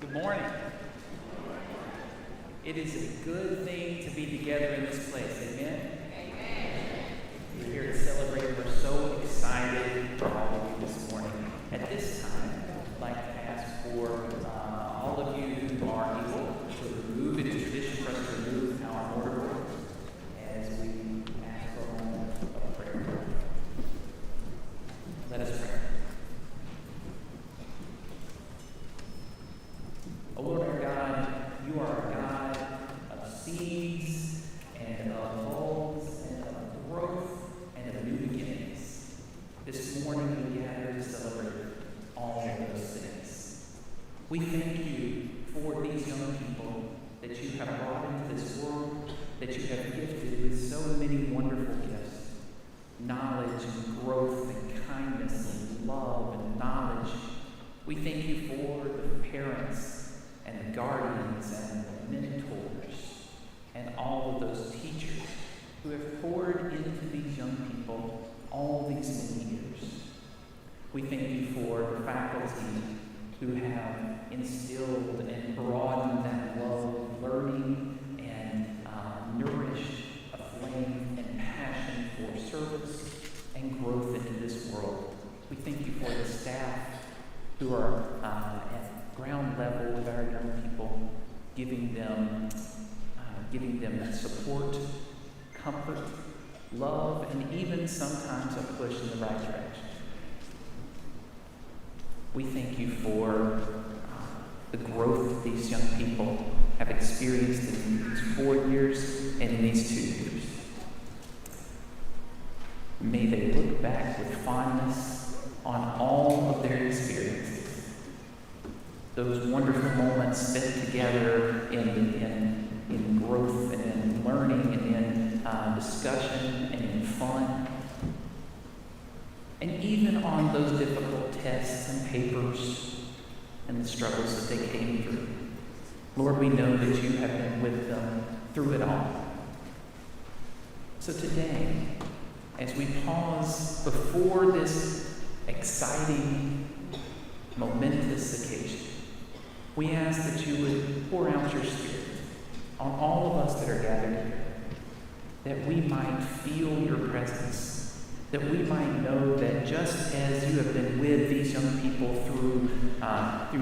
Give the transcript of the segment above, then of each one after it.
Good morning. It is a good thing to be together in this place. Amen? Amen. We're here to celebrate. We're so excited for all of you this morning. At this time, I'd like to ask for all of you who are able to move. It is tradition for us to move our order board as we ask for a moment of prayer. Let us pray. O Lord our God, you are a God of seeds and of bulbs and of growth and of new beginnings. This morning we gather to celebrate all of those things. We thank you for these young people that you have brought into this world, that you have gifted with so many wonderful gifts. Knowledge and growth and kindness and love and knowledge. We thank you for the parents and the guardians and the mentors and all of those teachers who have poured into these young people all these many years. We thank you for the faculty who have instilled and broadened that love of learning and nourished a flame and passion for service and growth into this world. We thank you for the staff who are at ground level with our young people, giving them that support, comfort, love, and even sometimes a push in the right direction. We thank you for the growth that these young people have experienced in these 4 years and in these 2 years. May they look back with fondness on all of their experiences. Those wonderful moments spent together in growth and in learning and in discussion and in fun. And even on those difficult tests and papers and the struggles that they came through. Lord, we know that you have been with them through it all. So today, as we pause before this exciting, momentous occasion, we ask that you would pour out your Spirit on all of us that are gathered here, that we might feel your presence, that we might know that just as you have been with these young people through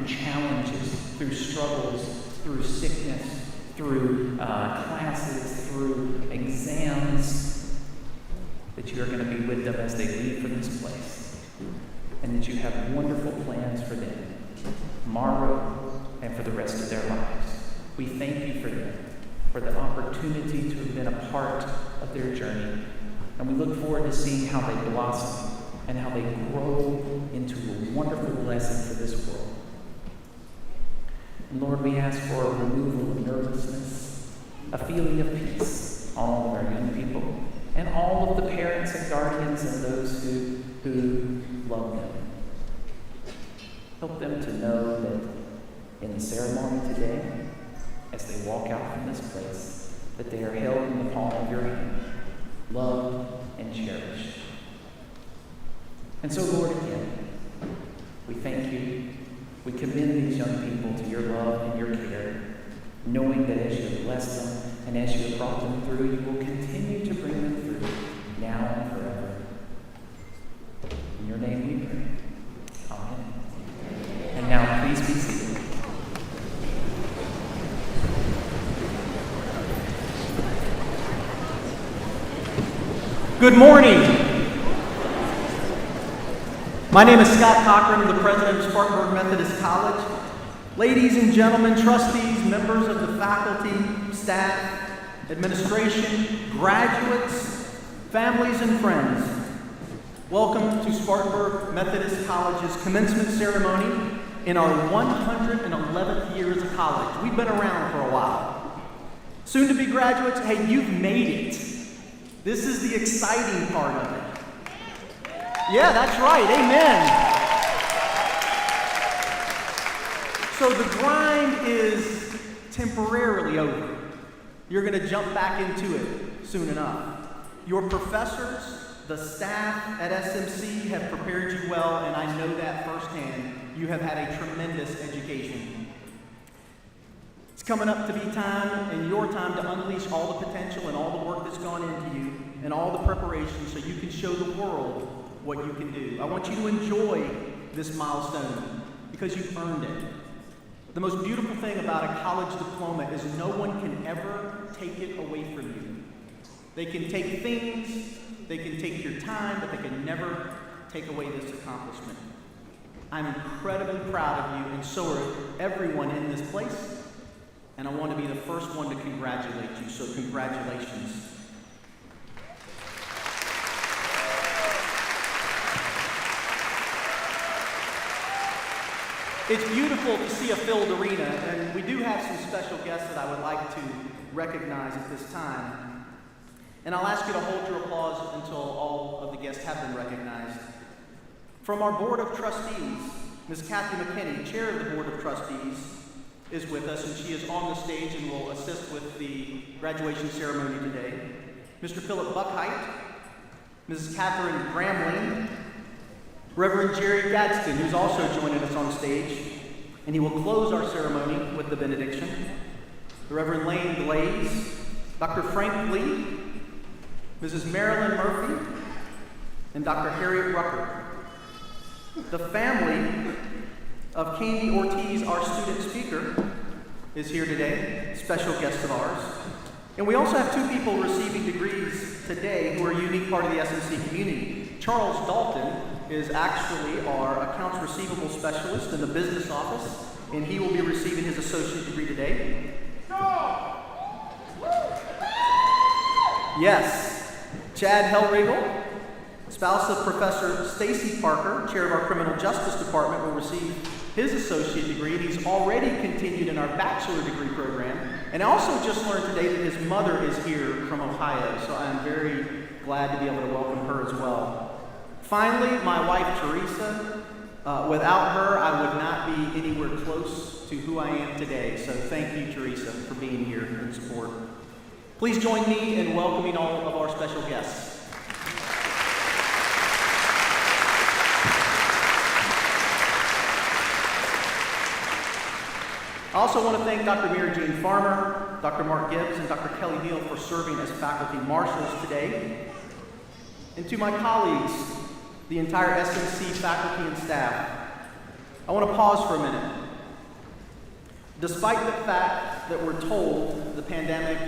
challenges, through struggles, through sickness, through classes, through exams, that you are going to be with them as they leave from this place, and that you have wonderful plans for them tomorrow and for the rest of their lives. We thank you for them, for the opportunity to have been a part of their journey. And we look forward to seeing how they blossom and how they grow into a wonderful blessing for this world. And Lord, we ask for a removal of nervousness, a feeling of peace on all of our young people, and all of the parents and guardians and those who love them. Help them to know that in the ceremony today, as they walk out from this place, that they are held in the palm of your hand, loved and cherished. And so, Lord, again, we thank you. We commend these young people to your love and your care, knowing that as you have blessed them and as you have brought them through, you will continue to bring them through now and forever. In your name we pray. Amen. And now, please be seated. Good morning. My name is Scott Cochran, the president of Spartanburg Methodist College. Ladies and gentlemen, trustees, members of the faculty, staff, administration, graduates, families, and friends, welcome to Spartanburg Methodist College's commencement ceremony in our 111th year as a college. We've been around for a while. Soon to be graduates, hey, you've made it. This is the exciting part of it. Yeah, that's right. Amen. So the grind is temporarily over. You're going to jump back into it soon enough. Your professors, the staff at SMC have prepared you well, and I know that firsthand. You have had a tremendous education. It's coming up to be time and your time to unleash all the potential and all the work that's gone into you and all the preparation so you can show the world what you can do. I want you to enjoy this milestone because you've earned it. The most beautiful thing about a college diploma is no one can ever take it away from you. They can take things, they can take your time, but they can never take away this accomplishment. I'm incredibly proud of you, and so are everyone in this place. And I want to be the first one to congratulate you, so congratulations. It's beautiful to see a filled arena, and we do have some special guests that I would like to recognize at this time. And I'll ask you to hold your applause until all of the guests have been recognized. From our Board of Trustees, Ms. Kathy McKinney, Chair of the Board of Trustees, is with us, and she is on the stage and will assist with the graduation ceremony today. Mr. Philip Buckheit, Mrs. Catherine Bramling, Reverend Jerry Gadsden, who's also joining us on stage, and he will close our ceremony with the benediction. The Reverend Lane Glaze, Dr. Frank Lee, Mrs. Marilyn Murphy, and Dr. Harriet Rucker. The family of Candy Ortiz, our student speaker, is here today, special guest of ours. And we also have two people receiving degrees today who are a unique part of the SMC community. Charles Dalton is actually our accounts receivable specialist in the business office, and he will be receiving his associate degree today. Yes, Chad Hellriegel, spouse of Professor Stacy Parker, chair of our criminal justice department, will receive his associate degree, and he's already continued in our bachelor degree program. And I also just learned today that his mother is here from Ohio, so I'm very glad to be able to welcome her as well. Finally, my wife, Teresa. Without her, I would not be anywhere close to who I am today. So thank you, Teresa, for being here in support. Please join me in welcoming all of our special guests. I also want to thank Dr. Mary Jane Farmer, Dr. Mark Gibbs, and Dr. Kelly Neal for serving as faculty marshals today. And to my colleagues, the entire SMC faculty and staff, I want to pause for a minute. Despite the fact that we're told the pandemic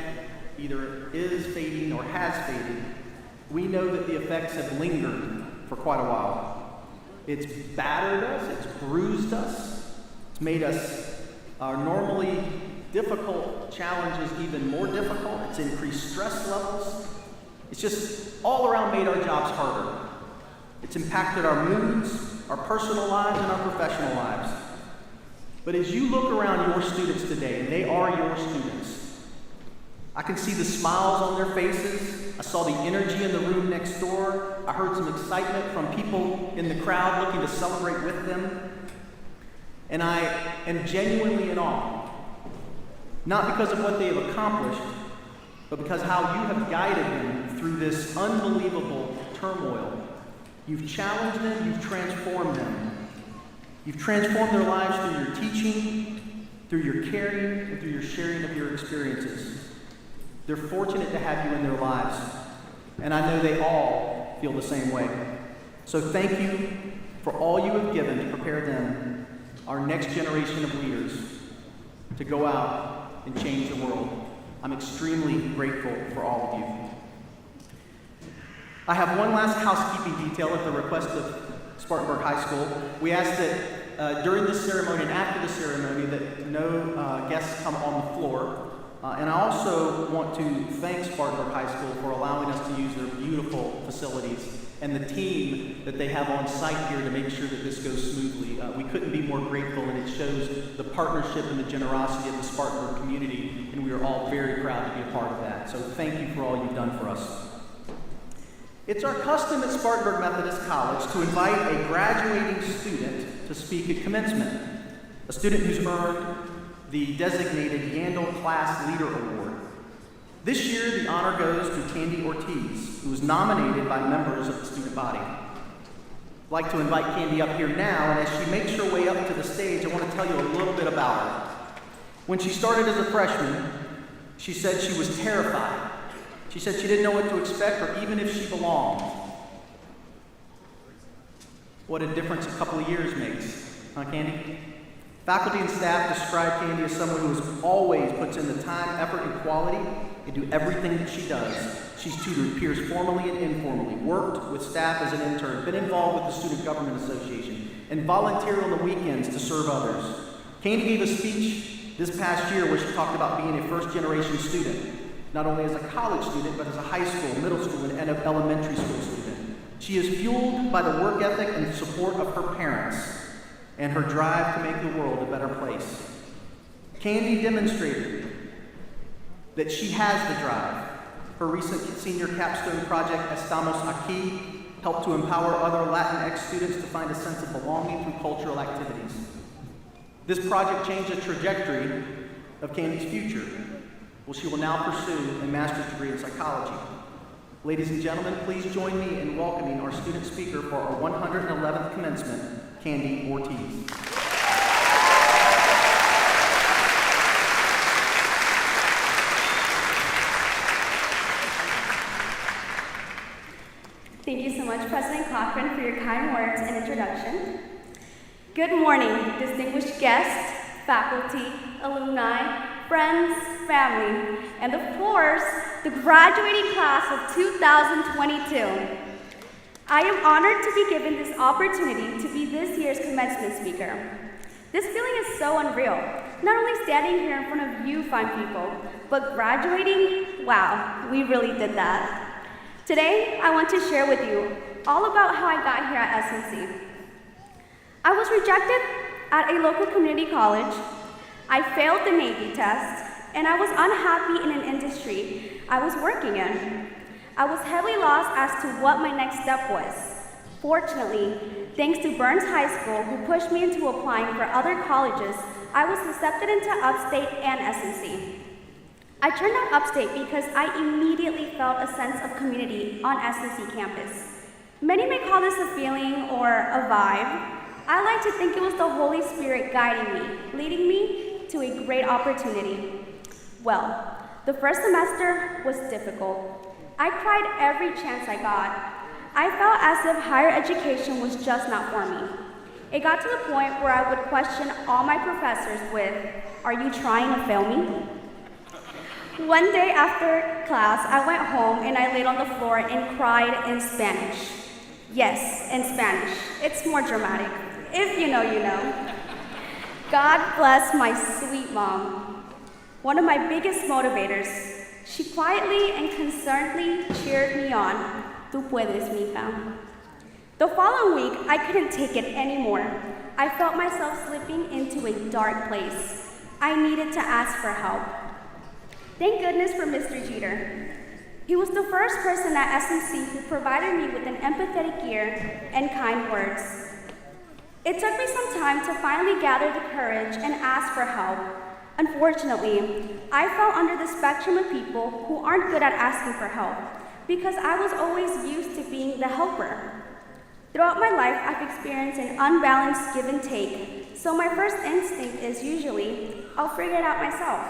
either is fading or has faded, we know that the effects have lingered for quite a while. It's battered us, it's bruised us, it's made us our normally difficult challenges even more difficult. It's increased stress levels. It's just all around made our jobs harder. It's impacted our moods, our personal lives, and our professional lives. But as you look around your students today, and they are your students, I can see the smiles on their faces. I saw the energy in the room next door. I heard some excitement from people in the crowd looking to celebrate with them. And I am genuinely in awe, not because of what they have accomplished, but because how you have guided them through this unbelievable turmoil. You've challenged them, you've transformed them. You've transformed their lives through your teaching, through your caring, and through your sharing of your experiences. They're fortunate to have you in their lives, and I know they all feel the same way. So thank you for all you have given to prepare them, our next generation of leaders, to go out and change the world. I'm extremely grateful for all of you. I have one last housekeeping detail at the request of Spartanburg High School. We ask that during this ceremony and after the ceremony that no guests come on the floor. And I also want to thank Spartanburg High School for allowing us to use their beautiful facilities and the team that they have on site here to make sure that this goes smoothly. We couldn't be more grateful, and it shows the partnership and the generosity of the Spartanburg community, and we are all very proud to be a part of that. So thank you for all you've done for us. It's our custom at Spartanburg Methodist College to invite a graduating student to speak at Commencement, a student who's earned the designated Yandel Class Leader Award. This year, the honor goes to Candy Ortiz, who was nominated by members of the student body. I'd like to invite Candy up here now, and as she makes her way up to the stage, I want to tell you a little bit about her. When she started as a freshman, she said she was terrified. She said she didn't know what to expect or even if she belonged. What a difference a couple of years makes, huh, Candy? Faculty and staff describe Candy as someone who always puts in the time, effort, and quality into everything that she does. She's tutored peers formally and informally, worked with staff as an intern, been involved with the Student Government Association, and volunteered on the weekends to serve others. Candy gave a speech this past year where she talked about being a first-generation student, not only as a college student, but as a high school, middle school, and elementary school student. She is fueled by the work ethic and support of her parents and her drive to make the world a better place. Candy demonstrated that she has the drive. Her recent senior capstone project, Estamos Aquí, helped to empower other Latinx students to find a sense of belonging through cultural activities. This project changed the trajectory of Candy's future. Well, she will now pursue a master's degree in psychology. Ladies and gentlemen, please join me in welcoming our student speaker for our 111th commencement, Candy Ortiz. Thank you so much, President Cochran, for your kind words and introduction. Good morning, distinguished guests, faculty, alumni, friends, family, and of course, the graduating class of 2022. I am honored to be given this opportunity to be this year's commencement speaker. This feeling is so unreal, not only standing here in front of you fine people, but graduating, wow, we really did that. Today, I want to share with you all about how I got here at SMC. I was rejected at a local community college. I failed the Navy test, and I was unhappy in an industry I was working in. I was heavily lost as to what my next step was. Fortunately, thanks to Burns High School, who pushed me into applying for other colleges, I was accepted into Upstate and SMC. I turned out Upstate because I immediately felt a sense of community on SMC campus. Many may call this a feeling or a vibe. I like to think it was the Holy Spirit guiding me, leading me to a great opportunity. Well, the first semester was difficult. I cried every chance I got. I felt as if higher education was just not for me. It got to the point where I would question all my professors with, "Are you trying to fail me?" One day after class, I went home and I laid on the floor and cried in Spanish. Yes, in Spanish. It's more dramatic. If you know, you know. God bless my sweet mom. One of my biggest motivators. She quietly and concernedly cheered me on. Tú puedes, mija. The following week, I couldn't take it anymore. I felt myself slipping into a dark place. I needed to ask for help. Thank goodness for Mr. Jeter. He was the first person at SMC who provided me with an empathetic ear and kind words. It took me some time to finally gather the courage and ask for help. Unfortunately, I fell under the spectrum of people who aren't good at asking for help because I was always used to being the helper. Throughout my life, I've experienced an unbalanced give and take, so my first instinct is usually, I'll figure it out myself.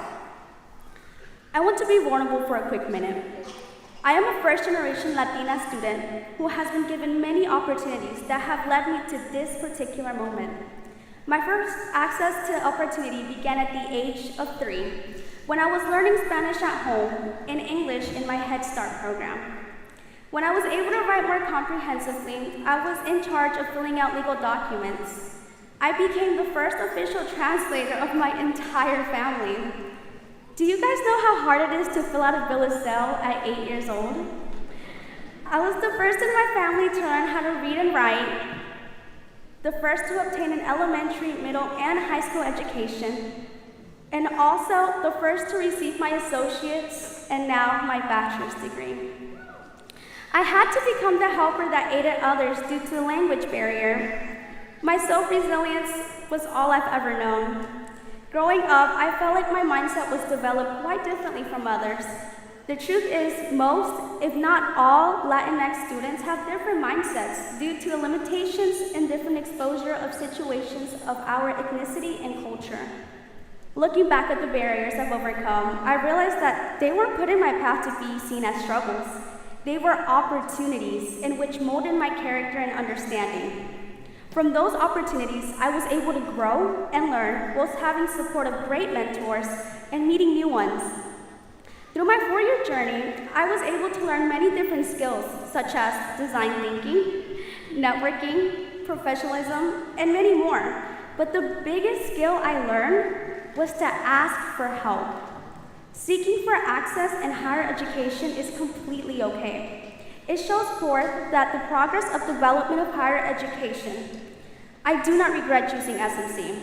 I want to be vulnerable for a quick minute. I am a first-generation Latina student who has been given many opportunities that have led me to this particular moment. My first access to opportunity began at the age of 3, when I was learning Spanish at home and English in my Head Start program. When I was able to write more comprehensively, I was in charge of filling out legal documents. I became the first official translator of my entire family. Do you guys know how hard it is to fill out a bill of sale at 8 years old? I was the first in my family to learn how to read and write, the first to obtain an elementary, middle, and high school education, and also the first to receive my associate's and now my bachelor's degree. I had to become the helper that aided others due to the language barrier. My self-resilience was all I've ever known. Growing up, I felt like my mindset was developed quite differently from others. The truth is, most, if not all, Latinx students have different mindsets due to the limitations and different exposure of situations of our ethnicity and culture. Looking back at the barriers I've overcome, I realized that they weren't put in my path to be seen as struggles. They were opportunities in which molded my character and understanding. From those opportunities, I was able to grow and learn whilst having support of great mentors and meeting new ones. Through my 4-year journey, I was able to learn many different skills, such as design thinking, networking, professionalism, and many more. But the biggest skill I learned was to ask for help. Seeking for access in higher education is completely okay. It shows forth that the progress of development of higher education. I do not regret choosing SMC,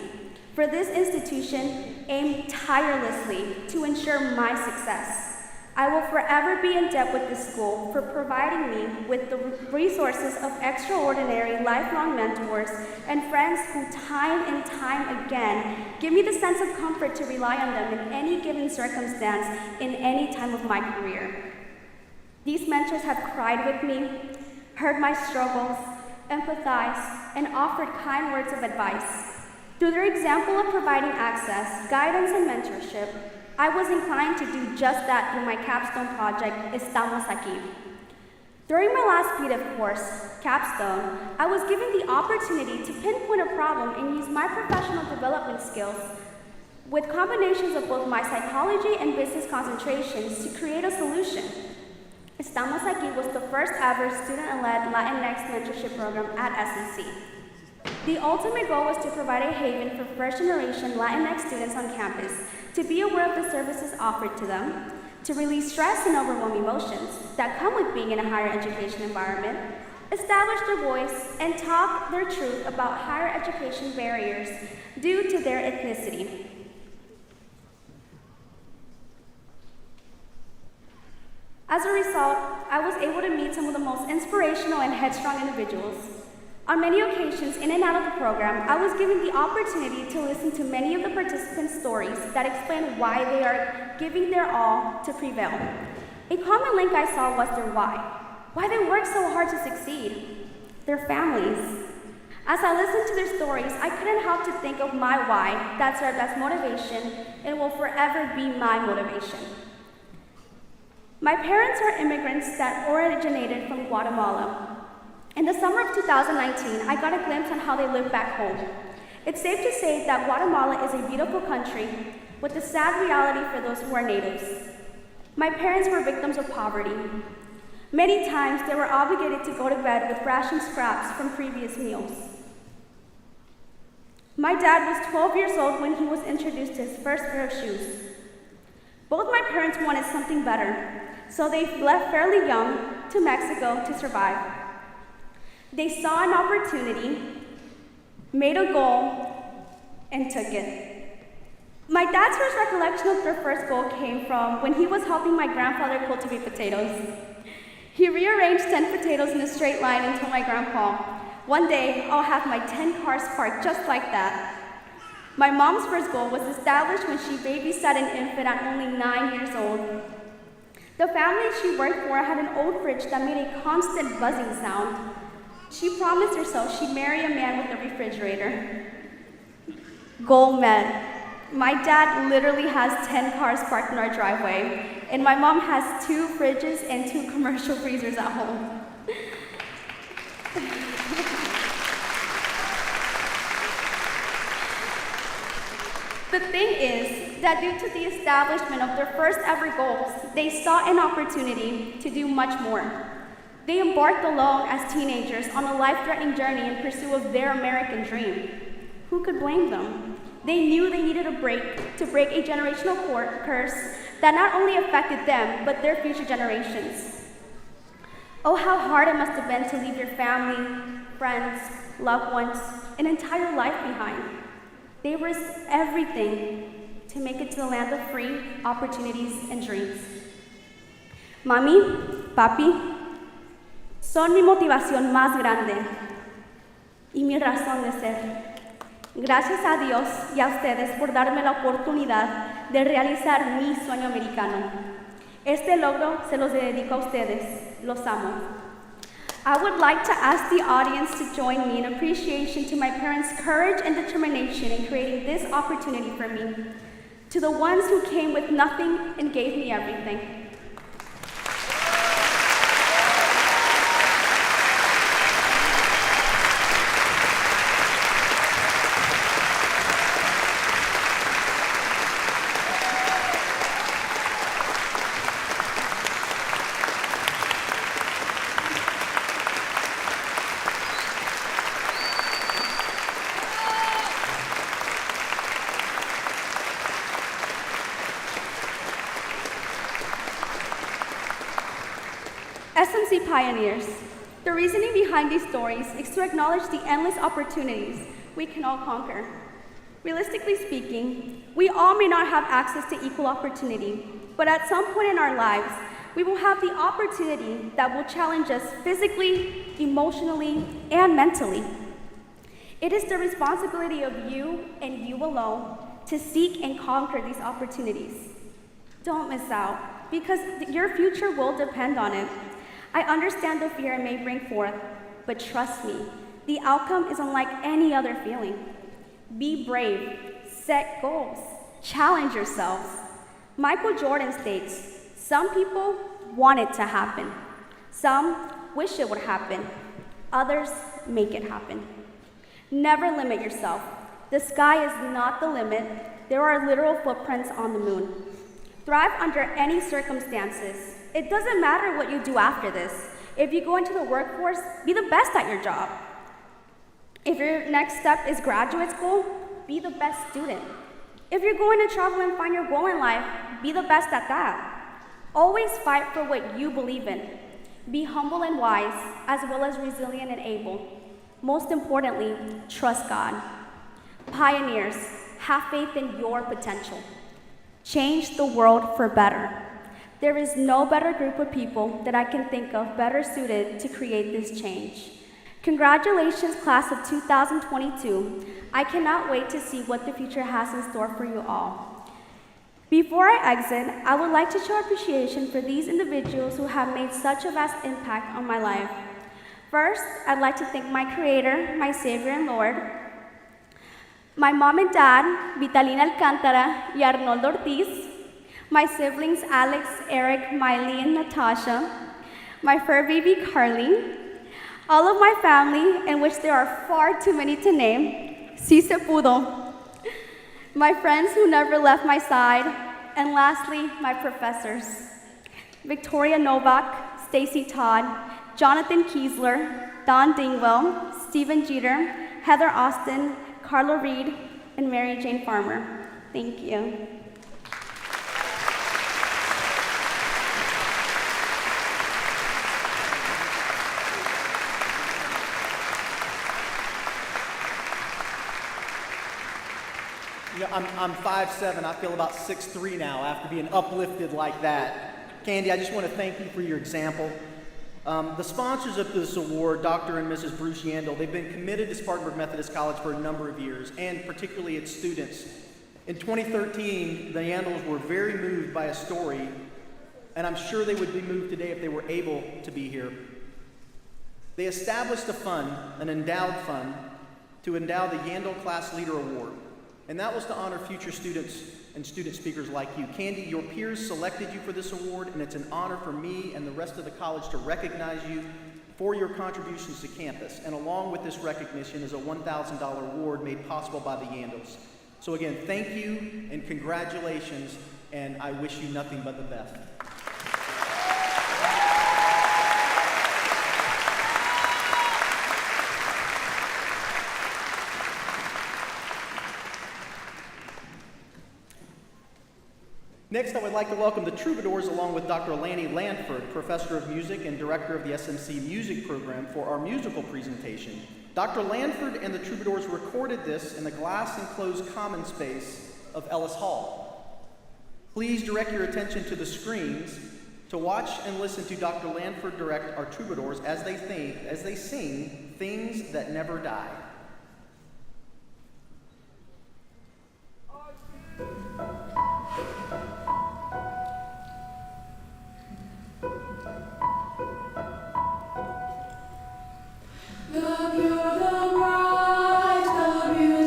for this institution aimed tirelessly to ensure my success. I will forever be in debt with this school for providing me with the resources of extraordinary lifelong mentors and friends who time and time again give me the sense of comfort to rely on them in any given circumstance in any time of my career. These mentors have cried with me, heard my struggles, empathized, and offered kind words of advice. Through their example of providing access, guidance, and mentorship, I was inclined to do just that through my capstone project, Estamos Aquí. During my last PDIF course, Capstone, I was given the opportunity to pinpoint a problem and use my professional development skills with combinations of both my psychology and business concentrations to create a solution. Estamos Aquí was the first ever student-led Latinx mentorship program at SNC. The ultimate goal was to provide a haven for first-generation Latinx students on campus to be aware of the services offered to them, to release stress and overwhelming emotions that come with being in a higher education environment, establish their voice, and talk their truth about higher education barriers due to their ethnicity. As a result, I was able to meet some of the most inspirational and headstrong individuals. On many occasions, in and out of the program, I was given the opportunity to listen to many of the participants' stories that explain why they are giving their all to prevail. A common link I saw was their why they work so hard to succeed, their families. As I listened to their stories, I couldn't help to think of my why that served as motivation and will forever be my motivation. My parents are immigrants that originated from Guatemala. In the summer of 2019, I got a glimpse on how they live back home. It's safe to say that Guatemala is a beautiful country with the sad reality for those who are natives. My parents were victims of poverty. Many times, they were obligated to go to bed with ration scraps from previous meals. My dad was 12 years old when he was introduced to his first pair of shoes. Both my parents wanted something better, so they left fairly young to Mexico to survive. They saw an opportunity, made a goal, and took it. My dad's first recollection of their first goal came from when he was helping my grandfather cultivate potatoes. He rearranged 10 potatoes in a straight line and told my grandpa, "One day, I'll have my 10 cars parked just like that." My mom's first goal was established when she babysat an infant at only 9 years old. The family she worked for had an old fridge that made a constant buzzing sound. She promised herself she'd marry a man with a refrigerator. Goal met. My dad literally has 10 cars parked in our driveway, and my mom has 2 fridges and 2 commercial freezers at home. The thing is that due to the establishment of their first ever goals, they saw an opportunity to do much more. They embarked alone as teenagers on a life-threatening journey in pursuit of their American dream. Who could blame them? They knew they needed a break to break a generational curse that not only affected them, but their future generations. Oh, how hard it must have been to leave your family, friends, loved ones, an entire life behind. They risked everything to make it to the land of free opportunities and dreams. Mami, papi, son mi motivación más grande y mi razón de ser. Gracias a Dios y a ustedes por darme la oportunidad de realizar mi sueño americano. Este logro se los dedico a ustedes. Los amo. I would like to ask the audience to join me in appreciation to my parents' courage and determination in creating this opportunity for me. To the ones who came with nothing and gave me everything. SMC pioneers. The reasoning behind these stories is to acknowledge the endless opportunities we can all conquer. Realistically speaking, we all may not have access to equal opportunity, but at some point in our lives, we will have the opportunity that will challenge us physically, emotionally, and mentally. It is the responsibility of you and you alone to seek and conquer these opportunities. Don't miss out, because your future will depend on it. I understand the fear it may bring forth, but trust me, the outcome is unlike any other feeling. Be brave, set goals, challenge yourselves. Michael Jordan states, some people want it to happen. Some wish it would happen. Others make it happen. Never limit yourself. The sky is not the limit. There are literal footprints on the moon. Thrive under any circumstances. It doesn't matter what you do after this. If you go into the workforce, be the best at your job. If your next step is graduate school, be the best student. If you're going to travel and find your goal in life, be the best at that. Always fight for what you believe in. Be humble and wise, as well as resilient and able. Most importantly, trust God. Pioneers, have faith in your potential. Change the world for better. There is no better group of people that I can think of better suited to create this change. Congratulations, class of 2022. I cannot wait to see what the future has in store for you all. Before I exit, I would like to show appreciation for these individuals who have made such a vast impact on my life. First, I'd like to thank my Creator, my Savior and Lord, my mom and dad, Vitalina Alcántara y Arnoldo Ortiz, my siblings Alex, Eric, Miley, and Natasha, my fur baby Carly, all of my family, in which there are far too many to name, si se pudo, my friends who never left my side, and lastly, my professors, Victoria Novak, Stacy Todd, Jonathan Kiesler, Don Dingwell, Stephen Jeter, Heather Austin, Carla Reed, and Mary Jane Farmer. Thank you. You know, I'm 5'7". I feel about 6'3" now after being uplifted like that. Candy, I just want to thank you for your example. The sponsors of this award, Dr. and Mrs. Bruce Yandel, they've been committed to Spartanburg Methodist College for a number of years, and particularly its students. In 2013, the Yandels were very moved by a story, and I'm sure they would be moved today if they were able to be here. They established a fund, an endowed fund, to endow the Yandel Class Leader Award, and that was to honor future students and student speakers like you. Candy, your peers selected you for this award, and it's an honor for me and the rest of the college to recognize you for your contributions to campus. And along with this recognition is a $1,000 award made possible by the Yandels. So again, thank you and congratulations, and I wish you nothing but the best. Next, I would like to welcome the Troubadours along with Dr. Lanny Lanford, Professor of Music and Director of the SMC Music Program, for our musical presentation. Dr. Lanford and the Troubadours recorded this in the glass-enclosed common space of Ellis Hall. Please direct your attention to the screens to watch and listen to Dr. Lanford direct our Troubadours as they sing Things That Never Die. The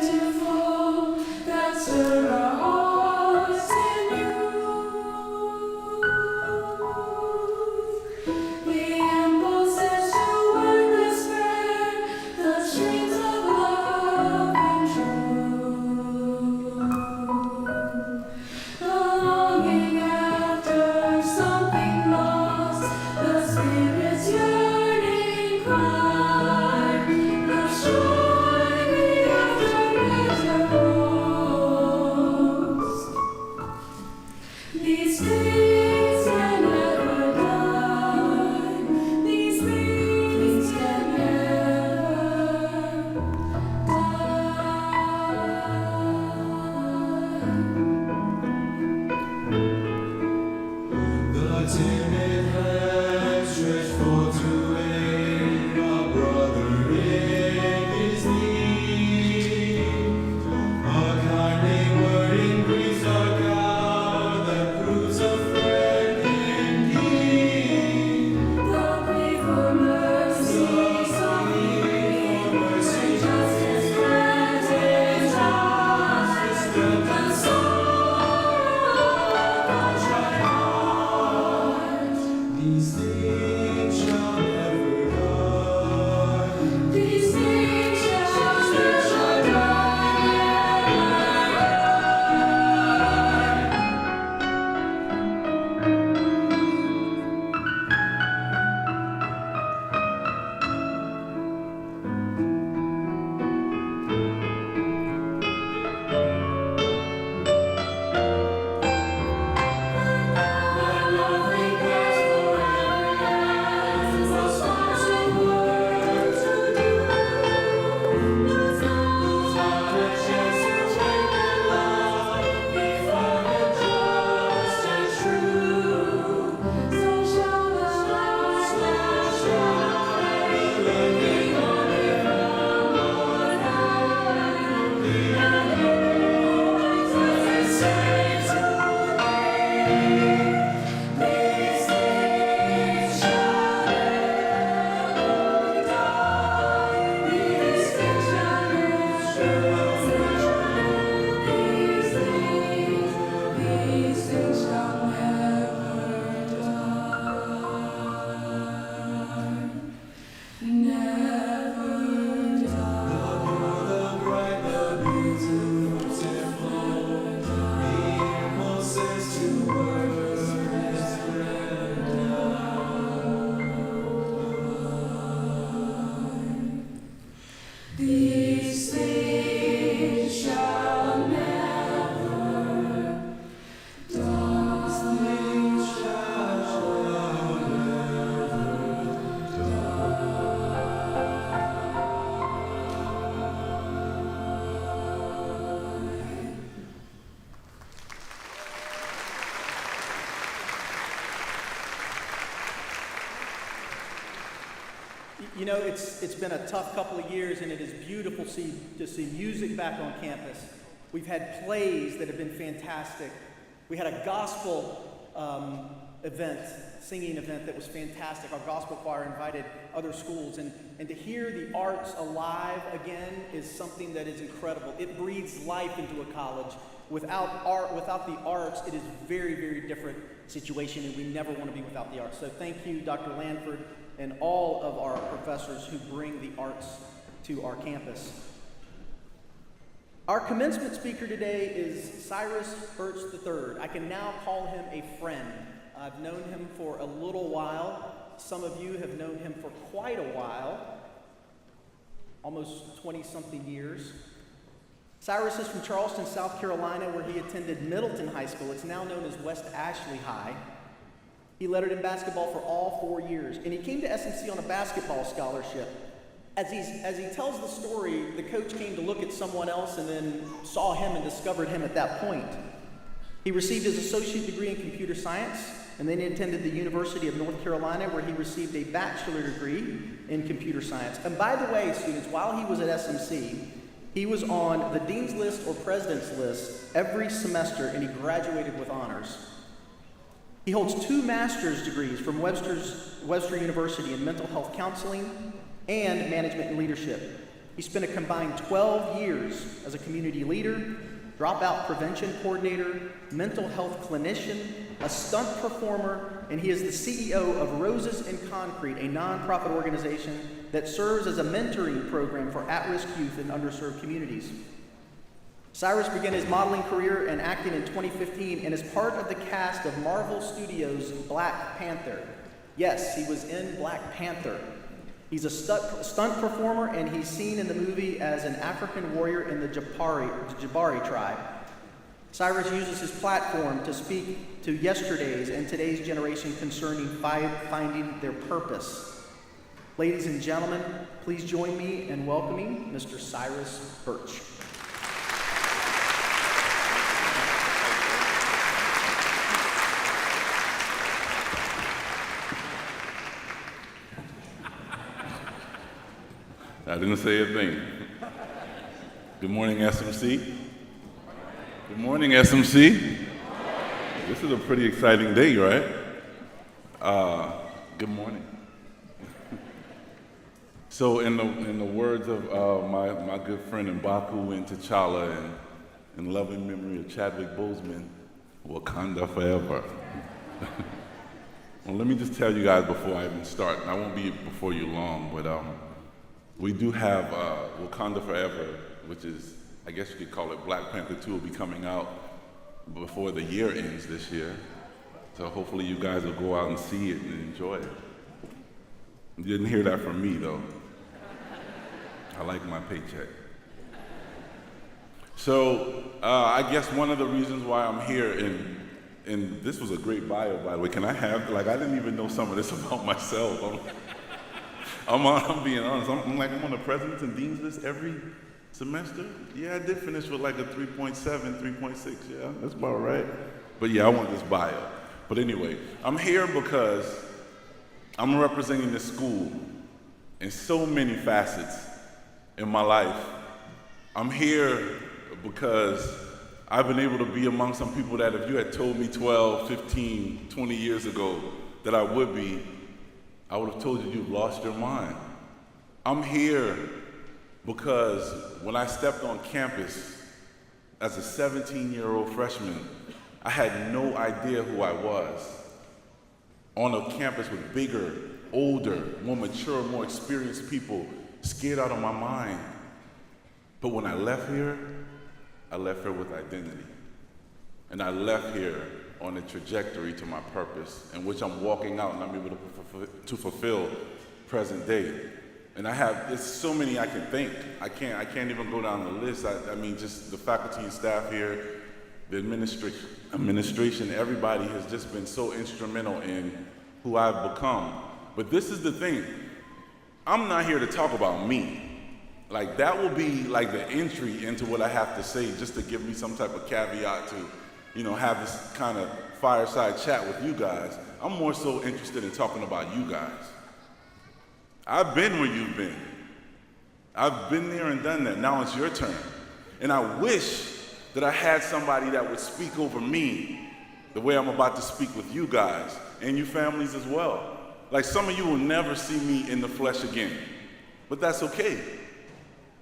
beautiful, that serve our hearts These things can never die. These things can never die. The timid hand stretched forth to aid a brother in his need. A kindly word increased our God that proves a friend indeed. The plea for mercy, justice granted us, the sorrow of a child. These things shall never die. These things shall never Nothing else forever ends. Most awesome work to do. Lose not a chance to take their love. Be firm and just and true. So shall the light shine, looking only from on high. And always as it saves to these things shall never die. These things shall these things shall never die. Never die. The bright, the beautiful, the impulses to words these things shall never die. These things shall You know, it's been a tough couple of years, and it is beautiful to see music back on campus. We've had plays that have been fantastic. We had a gospel singing event that was fantastic. Our gospel choir invited other schools, and to hear the arts alive again is something that is incredible. It breathes life into a college. Without art, without the arts, it is a very, very different situation, and we never want to be without the arts. So thank you, Dr. Lanford, and all of our professors who bring the arts to our campus. Our commencement speaker today is Cyrus Hertz III. I can now call him a friend. I've known him for a little while. Some of you have known him for quite a while, almost 20-something years. Cyrus is from Charleston, South Carolina, where he attended Middleton High School. It's now known as West Ashley High. He lettered in basketball for all 4 years, and he came to SMC on a basketball scholarship. As he tells the story, the coach came to look at someone else and then saw him and discovered him at that point. He received his associate degree in computer science, and then he attended the University of North Carolina, where he received a bachelor degree in computer science. And by the way, students, while he was at SMC, he was on the dean's list or president's list every semester, and he graduated with honors. He holds 2 master's degrees from Webster University in mental health counseling and management and leadership. He spent a combined 12 years as a community leader, dropout prevention coordinator, mental health clinician, a stunt performer, and he is the CEO of Roses in Concrete, a nonprofit organization that serves as a mentoring program for at-risk youth in underserved communities. Cyrus began his modeling career and acting in 2015 and is part of the cast of Marvel Studios' Black Panther. Yes, he was in Black Panther. He's a stunt performer, and he's seen in the movie as an African warrior in the Jabari tribe. Cyrus uses his platform to speak to yesterday's and today's generation concerning finding their purpose. Ladies and gentlemen, please join me in welcoming Mr. Cyrus Birch. I didn't say a thing. Good morning, SMC. Good morning, SMC. This is a pretty exciting day, right? Good morning. So, in the words of my good friend Mbaku and T'Challa, and in loving memory of Chadwick Boseman, Wakanda forever. Well, let me just tell you guys before I even start, and I won't be before you long, but we do have Wakanda Forever, which is, I guess you could call it Black Panther 2, will be coming out before the year ends this year. So hopefully you guys will go out and see it and enjoy it. You didn't hear that from me, though. I like my paycheck. So I guess one of the reasons why I'm here, and this was a great bio, by the way. Can I have, I didn't even know some of this about myself. I'm being honest. I'm on the president's and dean's list every semester. Yeah, I did finish with like a 3.7, 3.6. Yeah, that's about right. But yeah, I want this bio. But anyway, I'm here because I'm representing this school in so many facets in my life. I'm here because I've been able to be among some people that if you had told me 12, 15, 20 years ago that I would be, I would have told you you've lost your mind. I'm here because when I stepped on campus as a 17-year-old freshman, I had no idea who I was. On a campus with bigger, older, more mature, more experienced people, scared out of my mind. But when I left here with identity. And I left here on a trajectory to my purpose, in which I'm walking out and I'm able to fulfill present day. And there's so many I can think. I can't even go down the list. I mean, just the faculty and staff here, the administration, everybody has just been so instrumental in who I've become. But this is the thing. I'm not here to talk about me. That will be the entry into what I have to say, just to give me some type of caveat to, have this kind of fireside chat with you guys. I'm more so interested in talking about you guys. I've been where you've been. I've been there and done that. Now it's your turn. And I wish that I had somebody that would speak over me the way I'm about to speak with you guys and you families as well. Some of you will never see me in the flesh again, but that's okay.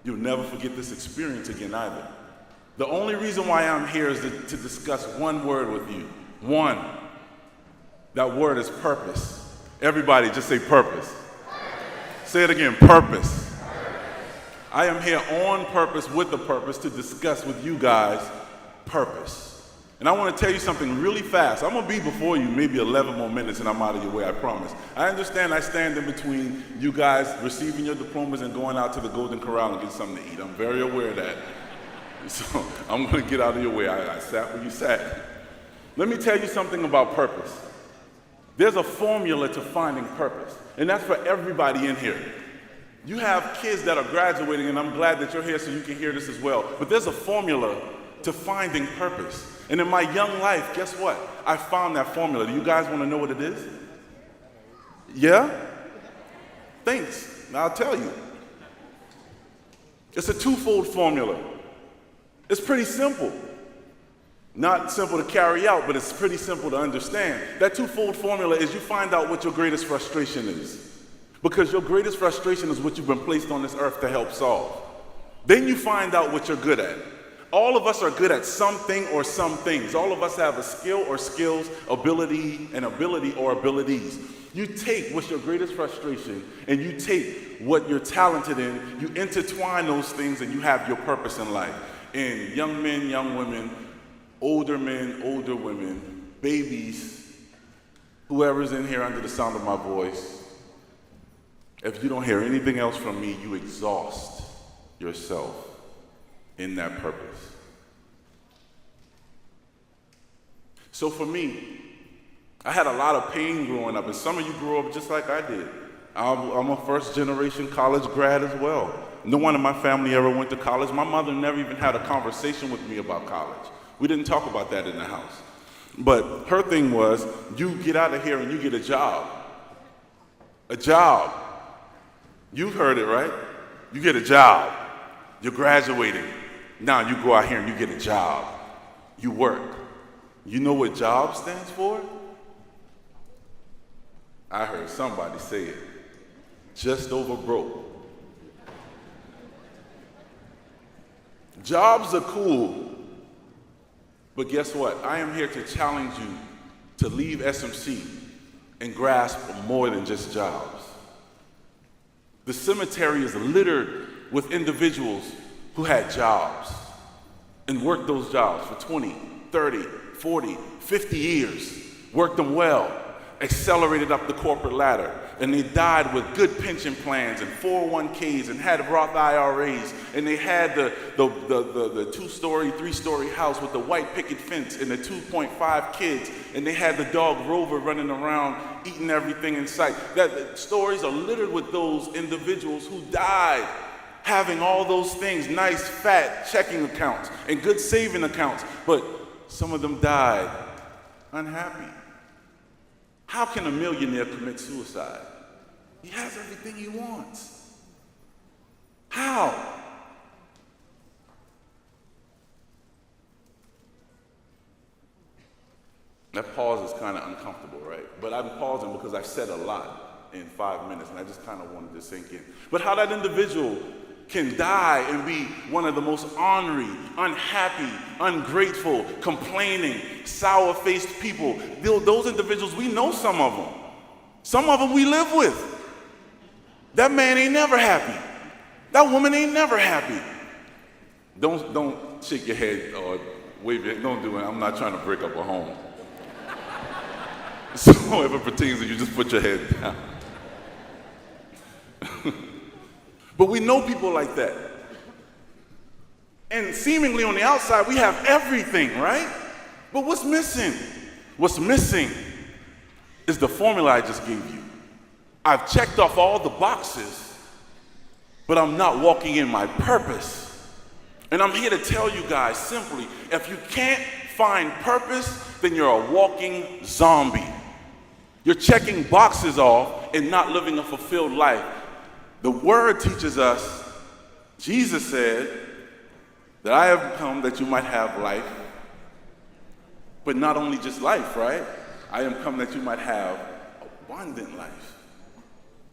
You'll never forget this experience again either. The only reason why I'm here is to discuss one word with you. One. That word is purpose. Everybody just say purpose. Say it again, purpose. I am here on purpose with a purpose to discuss with you guys purpose. And I want to tell you something really fast. I'm going to be before you maybe 11 more minutes and I'm out of your way, I promise. I understand I stand in between you guys receiving your diplomas and going out to the Golden Corral and get something to eat. I'm very aware of that. So I'm going to get out of your way. I sat where you sat. Let me tell you something about purpose. There's a formula to finding purpose, and that's for everybody in here. You have kids that are graduating, and I'm glad that you're here so you can hear this as well. But there's a formula to finding purpose. And in my young life, guess what? I found that formula. Do you guys want to know what it is? Yeah? Thanks. Now I'll tell you. It's a twofold formula. It's pretty simple. Not simple to carry out, but it's pretty simple to understand. That twofold formula is you find out what your greatest frustration is. Because your greatest frustration is what you've been placed on this earth to help solve. Then you find out what you're good at. All of us are good at something or some things. All of us have a skill or skills, ability or abilities. You take what's your greatest frustration and you take what you're talented in, you intertwine those things and you have your purpose in life. And young men, young women, older men, older women, babies, whoever's in here under the sound of my voice, if you don't hear anything else from me, you exhaust yourself in that purpose. So for me, I had a lot of pain growing up, and some of you grew up just like I did. I'm a first-generation college grad as well. No one in my family ever went to college. My mother never even had a conversation with me about college. We didn't talk about that in the house. But her thing was, you get out of here and you get a job. A job. You've heard it, right? You get a job. You're graduating. Now you go out here and you get a job. You work. You know what job stands for? I heard somebody say it. Just over broke. Jobs are cool. But guess what? I am here to challenge you to leave SMC and grasp more than just jobs. The cemetery is littered with individuals who had jobs and worked those jobs for 20, 30, 40, 50 years, worked them well, accelerated up the corporate ladder, and they died with good pension plans and 401ks and had Roth IRAs, and they had the 2-story, 3-story house with the white picket fence and the 2.5 kids, and they had the dog Rover running around eating everything in sight. The stories are littered with those individuals who died having all those things, nice fat checking accounts and good saving accounts, but some of them died unhappy. How can a millionaire commit suicide? He has everything he wants. How? That pause is kind of uncomfortable, right? But I'm pausing because I've said a lot in 5 minutes, and I just kind of wanted to sink in. But how that individual can die and be one of the most ornery, unhappy, ungrateful, complaining, sour-faced people. Those individuals, we know some of them. Some of them we live with. That man ain't never happy. That woman ain't never happy. Don't shake your head or wave your head. Don't do it. I'm not trying to break up a home. So if it pertains to you, just put your head down. But we know people like that. And seemingly on the outside, we have everything, right? But what's missing? What's missing is the formula I just gave you. I've checked off all the boxes, but I'm not walking in my purpose. And I'm here to tell you guys simply, if you can't find purpose, then you're a walking zombie. You're checking boxes off and not living a fulfilled life. The word teaches us, Jesus said, that I have come that you might have life, but not only just life, right? I am come that you might have abundant life.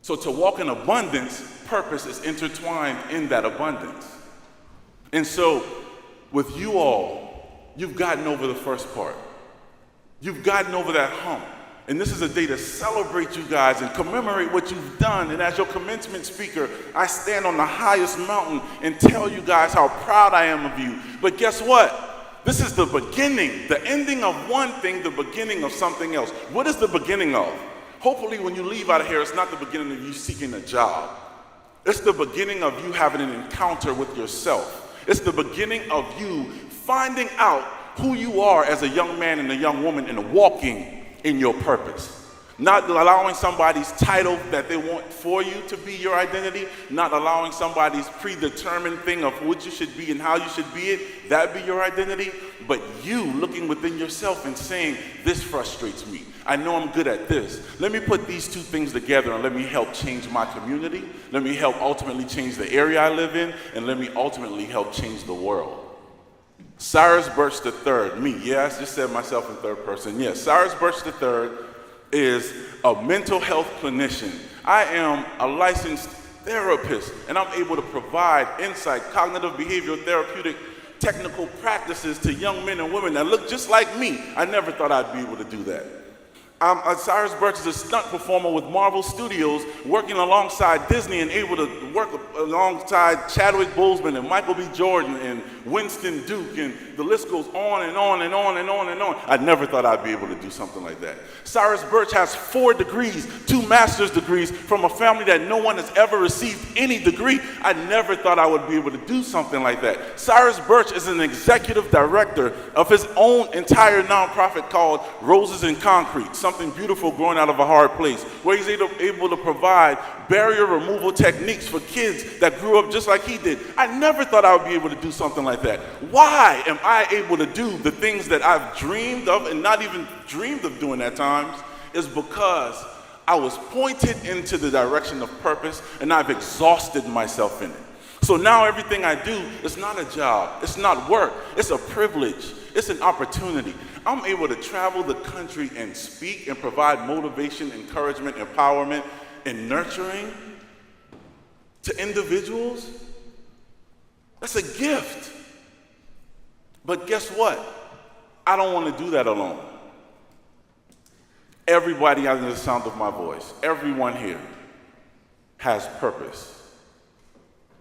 So to walk in abundance, purpose is intertwined in that abundance. And so with you all, you've gotten over the first part. You've gotten over that hump. And this is a day to celebrate you guys and commemorate what you've done. And as your commencement speaker, I stand on the highest mountain and tell you guys how proud I am of you. But guess what? This is the beginning, the ending of one thing, the beginning of something else. What is the beginning of? Hopefully when you leave out of here, it's not the beginning of you seeking a job. It's the beginning of you having an encounter with yourself. It's the beginning of you finding out who you are as a young man and a young woman and walking in your purpose. Not allowing somebody's title that they want for you to be your identity, not allowing somebody's predetermined thing of what you should be and how you should be it, that be your identity, but you looking within yourself and saying, this frustrates me. I know I'm good at this. Let me put these two things together and let me help change my community. Let me help ultimately change the area I live in, and let me ultimately help change the world. Cyrus Birch III, me, yeah, I just said myself in third person. Yes, Cyrus Birch III is a mental health clinician. I am a licensed therapist, and I'm able to provide insight, cognitive behavioral therapeutic technical practices to young men and women that look just like me. I never thought I'd be able to do that. Cyrus Birch is a stunt performer with Marvel Studios, working alongside Disney and able to work alongside Chadwick Boseman and Michael B. Jordan and Winston Duke, and the list goes on and on and on and on and on. I never thought I'd be able to do something like that. Cyrus Birch has 4 degrees, 2 master's degrees from a family that no one has ever received any degree. I never thought I would be able to do something like that. Cyrus Birch is an executive director of his own entire nonprofit called Roses in Concrete, something beautiful growing out of a hard place, where he's able to provide barrier removal techniques for kids that grew up just like he did. I never thought I would be able to do something like that. Why am I able to do the things that I've dreamed of and not even dreamed of doing at times? Is because I was pointed into the direction of purpose and I've exhausted myself in it. So now everything I do is not a job, it's not work, it's a privilege, it's an opportunity. I'm able to travel the country and speak and provide motivation, encouragement, empowerment, and nurturing to individuals. That's a gift. But guess what? I don't want to do that alone. Everybody under the sound of my voice, everyone here has purpose.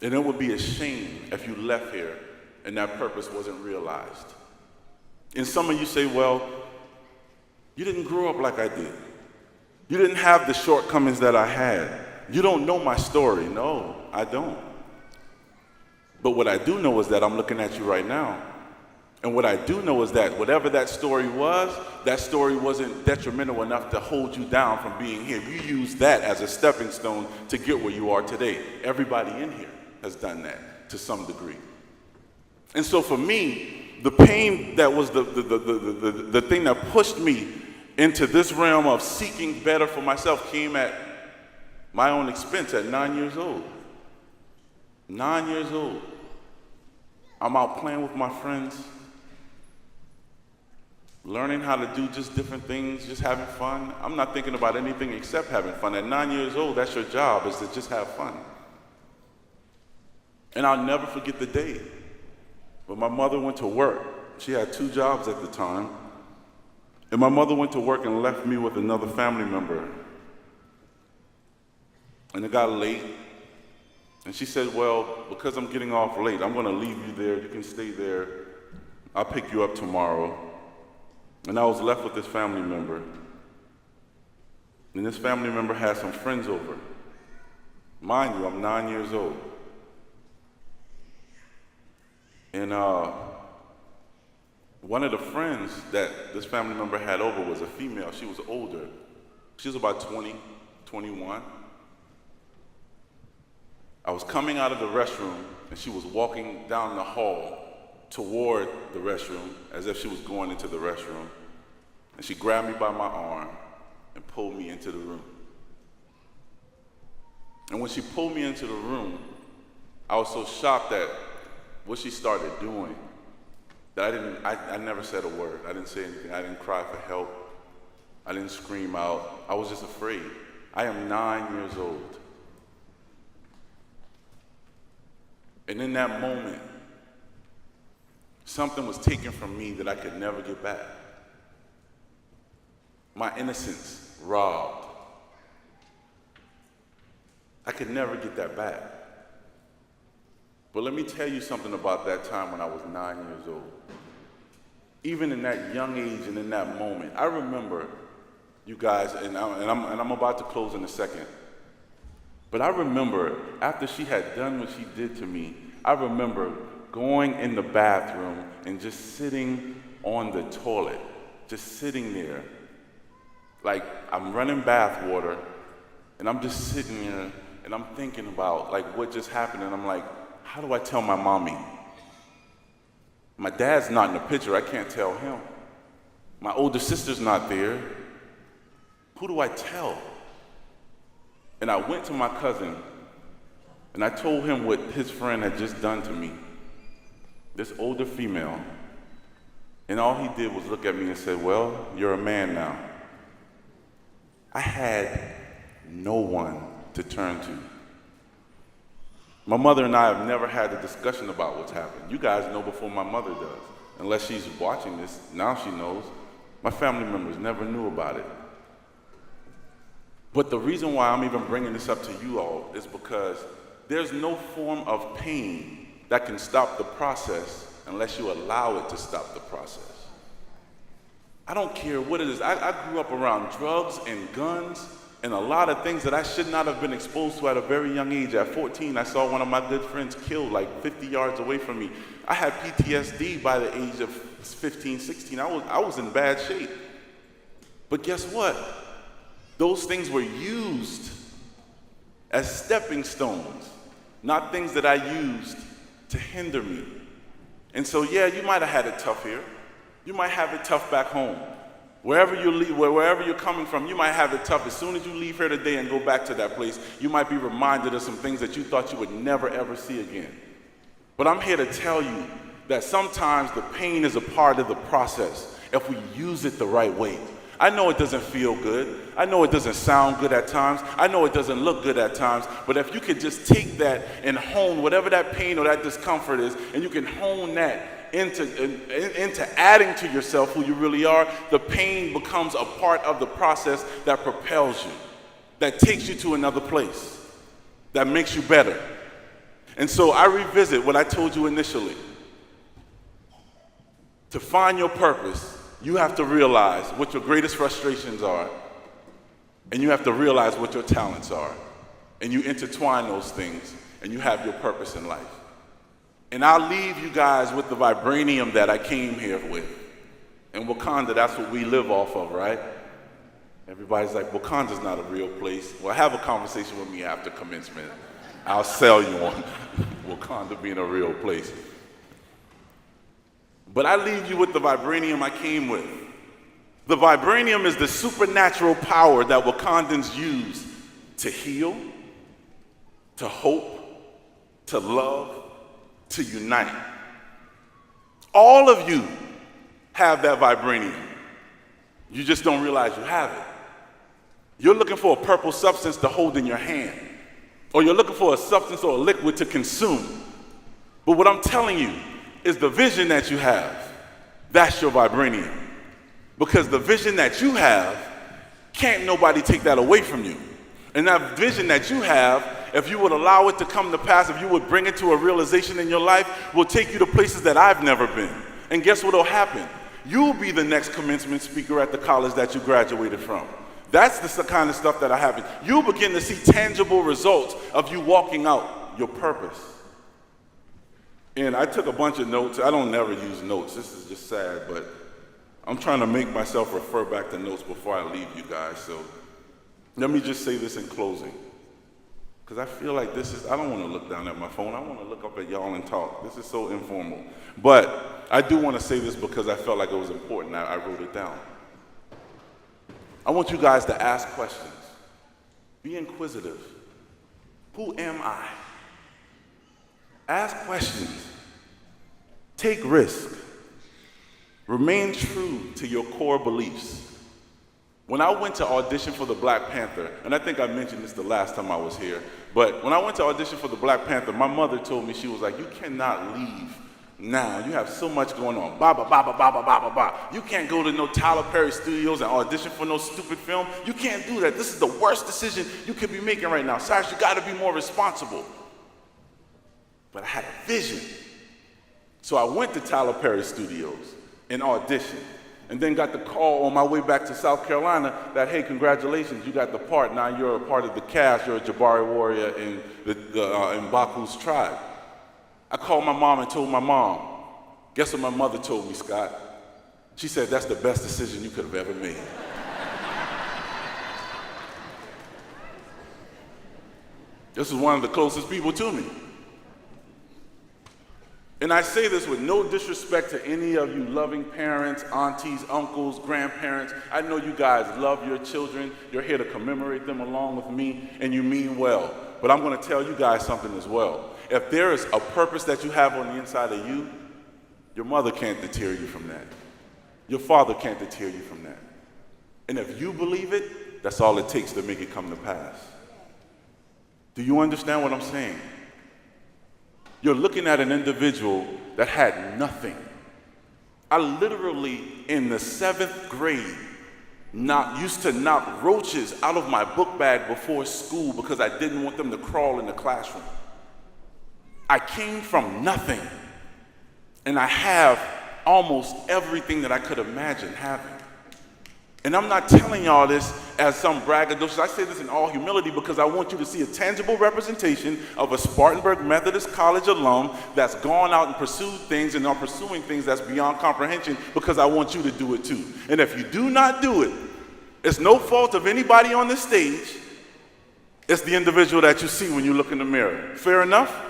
And it would be a shame if you left here and that purpose wasn't realized. And some of you say, well, you didn't grow up like I did. You didn't have the shortcomings that I had. You don't know my story. No, I don't. But what I do know is that I'm looking at you right now. And what I do know is that whatever that story wasn't detrimental enough to hold you down from being here. You use that as a stepping stone to get where you are today. Everybody in here has done that to some degree. And so for me, the pain that was the thing that pushed me into this realm of seeking better for myself came at my own expense at 9 years old. 9 years old. I'm out playing with my friends, learning how to do just different things, just having fun. I'm not thinking about anything except having fun. At 9 years old, that's your job, is to just have fun. And I'll never forget the day when my mother went to work. She had 2 jobs at the time. And my mother went to work and left me with another family member. And it got late. And she said, well, because I'm getting off late, I'm going to leave you there. You can stay there. I'll pick you up tomorrow. And I was left with this family member. And this family member had some friends over. Mind you, I'm 9 years old. And one of the friends that this family member had over was a female. She was older. She was about 20, 21. I was coming out of the restroom, and she was walking down the hall toward the restroom as if she was going into the restroom. And she grabbed me by my arm and pulled me into the room. And when she pulled me into the room, I was so shocked at what she started doing that I never said a word. I didn't say anything. I didn't cry for help. I didn't scream out. I was just afraid. I am 9 years old. And in that moment, something was taken from me that I could never get back. My innocence robbed. I could never get that back. But let me tell you something about that time when I was 9 years old. Even in that young age and in that moment, I remember, you guys, and I'm about to close in a second, but I remember after she had done what she did to me, I remember going in the bathroom and just sitting on the toilet, just sitting there, like I'm running bath water, and I'm just sitting there, and I'm thinking about like what just happened, and I'm like, how do I tell my mommy? My dad's not in the picture, I can't tell him. My older sister's not there. Who do I tell? And I went to my cousin, and I told him what his friend had just done to me, this older female. And all he did was look at me and say, well, you're a man now. I had no one to turn to. My mother and I have never had a discussion about what's happened. You guys know before my mother does. Unless she's watching this, now she knows. My family members never knew about it. But the reason why I'm even bringing this up to you all is because there's no form of pain that can stop the process unless you allow it to stop the process. I don't care what it is. I grew up around drugs and guns and a lot of things that I should not have been exposed to at a very young age. At 14, I saw one of my good friends killed like 50 yards away from me. I had PTSD by the age of 15, 16. I was in bad shape. But guess what? Those things were used as stepping stones, not things that I used to hinder me. And so, yeah, you might have had it tough here. You might have it tough back home. Wherever you're coming from, you might have it tough. As soon as you leave here today and go back to that place, you might be reminded of some things that you thought you would never, ever see again. But I'm here to tell you that sometimes the pain is a part of the process if we use it the right way. I know it doesn't feel good. I know it doesn't sound good at times. I know it doesn't look good at times. But if you could just take that and hone whatever that pain or that discomfort is, and you can hone that into adding to yourself who you really are, the pain becomes a part of the process that propels you, that takes you to another place, that makes you better. And so I revisit what I told you initially. To find your purpose, you have to realize what your greatest frustrations are, and you have to realize what your talents are, and you intertwine those things, and you have your purpose in life. And I'll leave you guys with the vibranium that I came here with. In Wakanda, that's what we live off of, right? Everybody's like, Wakanda's not a real place. Well, have a conversation with me after commencement. I'll sell you on Wakanda being a real place. But I leave you with the vibranium I came with. The vibranium is the supernatural power that Wakandans use to heal, to hope, to love, to unite. All of you have that vibranium. You just don't realize you have it. You're looking for a purple substance to hold in your hand, or you're looking for a substance or a liquid to consume. But what I'm telling you is the vision that you have, that's your vibranium. Because the vision that you have, can't nobody take that away from you. And that vision that you have, if you would allow it to come to pass, if you would bring it to a realization in your life, will take you to places that I've never been. And guess what will happen? You'll be the next commencement speaker at the college that you graduated from. That's the kind of stuff that happens. You'll begin to see tangible results of you walking out your purpose. And I took a bunch of notes. I don't never use notes. This is just sad, but I'm trying to make myself refer back to notes before I leave you guys. So let me just say this in closing. Because I feel like I don't want to look down at my phone. I want to look up at y'all and talk. This is so informal. But I do want to say this because I felt like it was important. I wrote it down. I want you guys to ask questions. Be inquisitive. Who am I? Ask questions. Take risk. Remain true to your core beliefs. When I went to audition for the Black Panther, and I think I mentioned this the last time I was here, but when I went to audition for the Black Panther, my mother told me, she was like, you cannot leave now. You have so much going on. Ba, ba, ba, ba, ba, ba, ba, ba, ba. You can't go to no Tyler Perry Studios and audition for no stupid film. You can't do that. This is the worst decision you could be making right now. Cyrus, you got to be more responsible. But I had a vision. So I went to Tyler Perry Studios and auditioned. And then got the call on my way back to South Carolina that, hey, congratulations, you got the part. Now you're a part of the cast. You're a Jabari warrior in Baku's tribe. I called my mom and told my mom. Guess what my mother told me, Scott? She said, that's the best decision you could have ever made. This is one of the closest people to me. And I say this with no disrespect to any of you loving parents, aunties, uncles, grandparents. I know you guys love your children. You're here to commemorate them along with me, and you mean well. But I'm going to tell you guys something as well. If there is a purpose that you have on the inside of you, your mother can't deter you from that. Your father can't deter you from that. And if you believe it, that's all it takes to make it come to pass. Do you understand what I'm saying? You're looking at an individual that had nothing. I literally, in the 7th grade, used to knock roaches out of my book bag before school because I didn't want them to crawl in the classroom. I came from nothing, and I have almost everything that I could imagine having. And I'm not telling y'all this as some braggadocious. I say this in all humility because I want you to see a tangible representation of a Spartanburg Methodist College alum that's gone out and pursued things and are pursuing things that's beyond comprehension, because I want you to do it too. And if you do not do it, it's no fault of anybody on this stage. It's the individual that you see when you look in the mirror. Fair enough?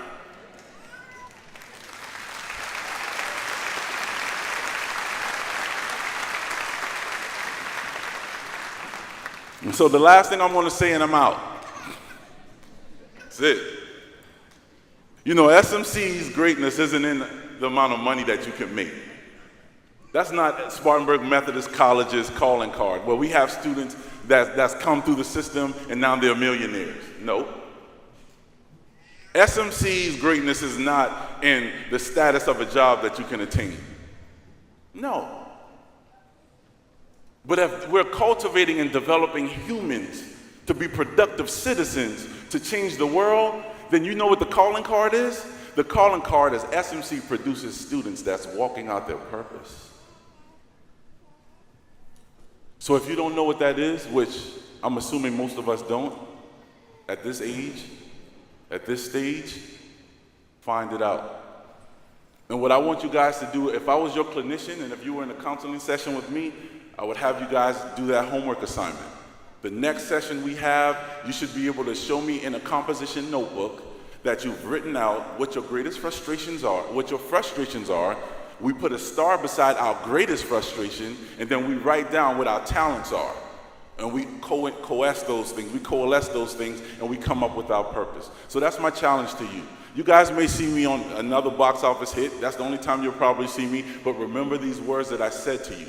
And so the last thing I'm going to say, and I'm out. That's it. You know, SMC's greatness isn't in the amount of money that you can make. That's not Spartanburg Methodist College's calling card, where we have students that's come through the system and now they're millionaires. No. SMC's greatness is not in the status of a job that you can attain. No. But if we're cultivating and developing humans to be productive citizens to change the world, then you know what the calling card is? The calling card is SMC produces students that's walking out their purpose. So if you don't know what that is, which I'm assuming most of us don't, at this age, at this stage, find it out. And what I want you guys to do, if I was your clinician and if you were in a counseling session with me, I would have you guys do that homework assignment. The next session we have, you should be able to show me in a composition notebook that you've written out what your greatest frustrations are, what your frustrations are. We put a star beside our greatest frustration, and then we write down what our talents are. And we coalesce those things, and we come up with our purpose. So that's my challenge to you. You guys may see me on another box office hit. That's the only time you'll probably see me. But remember these words that I said to you.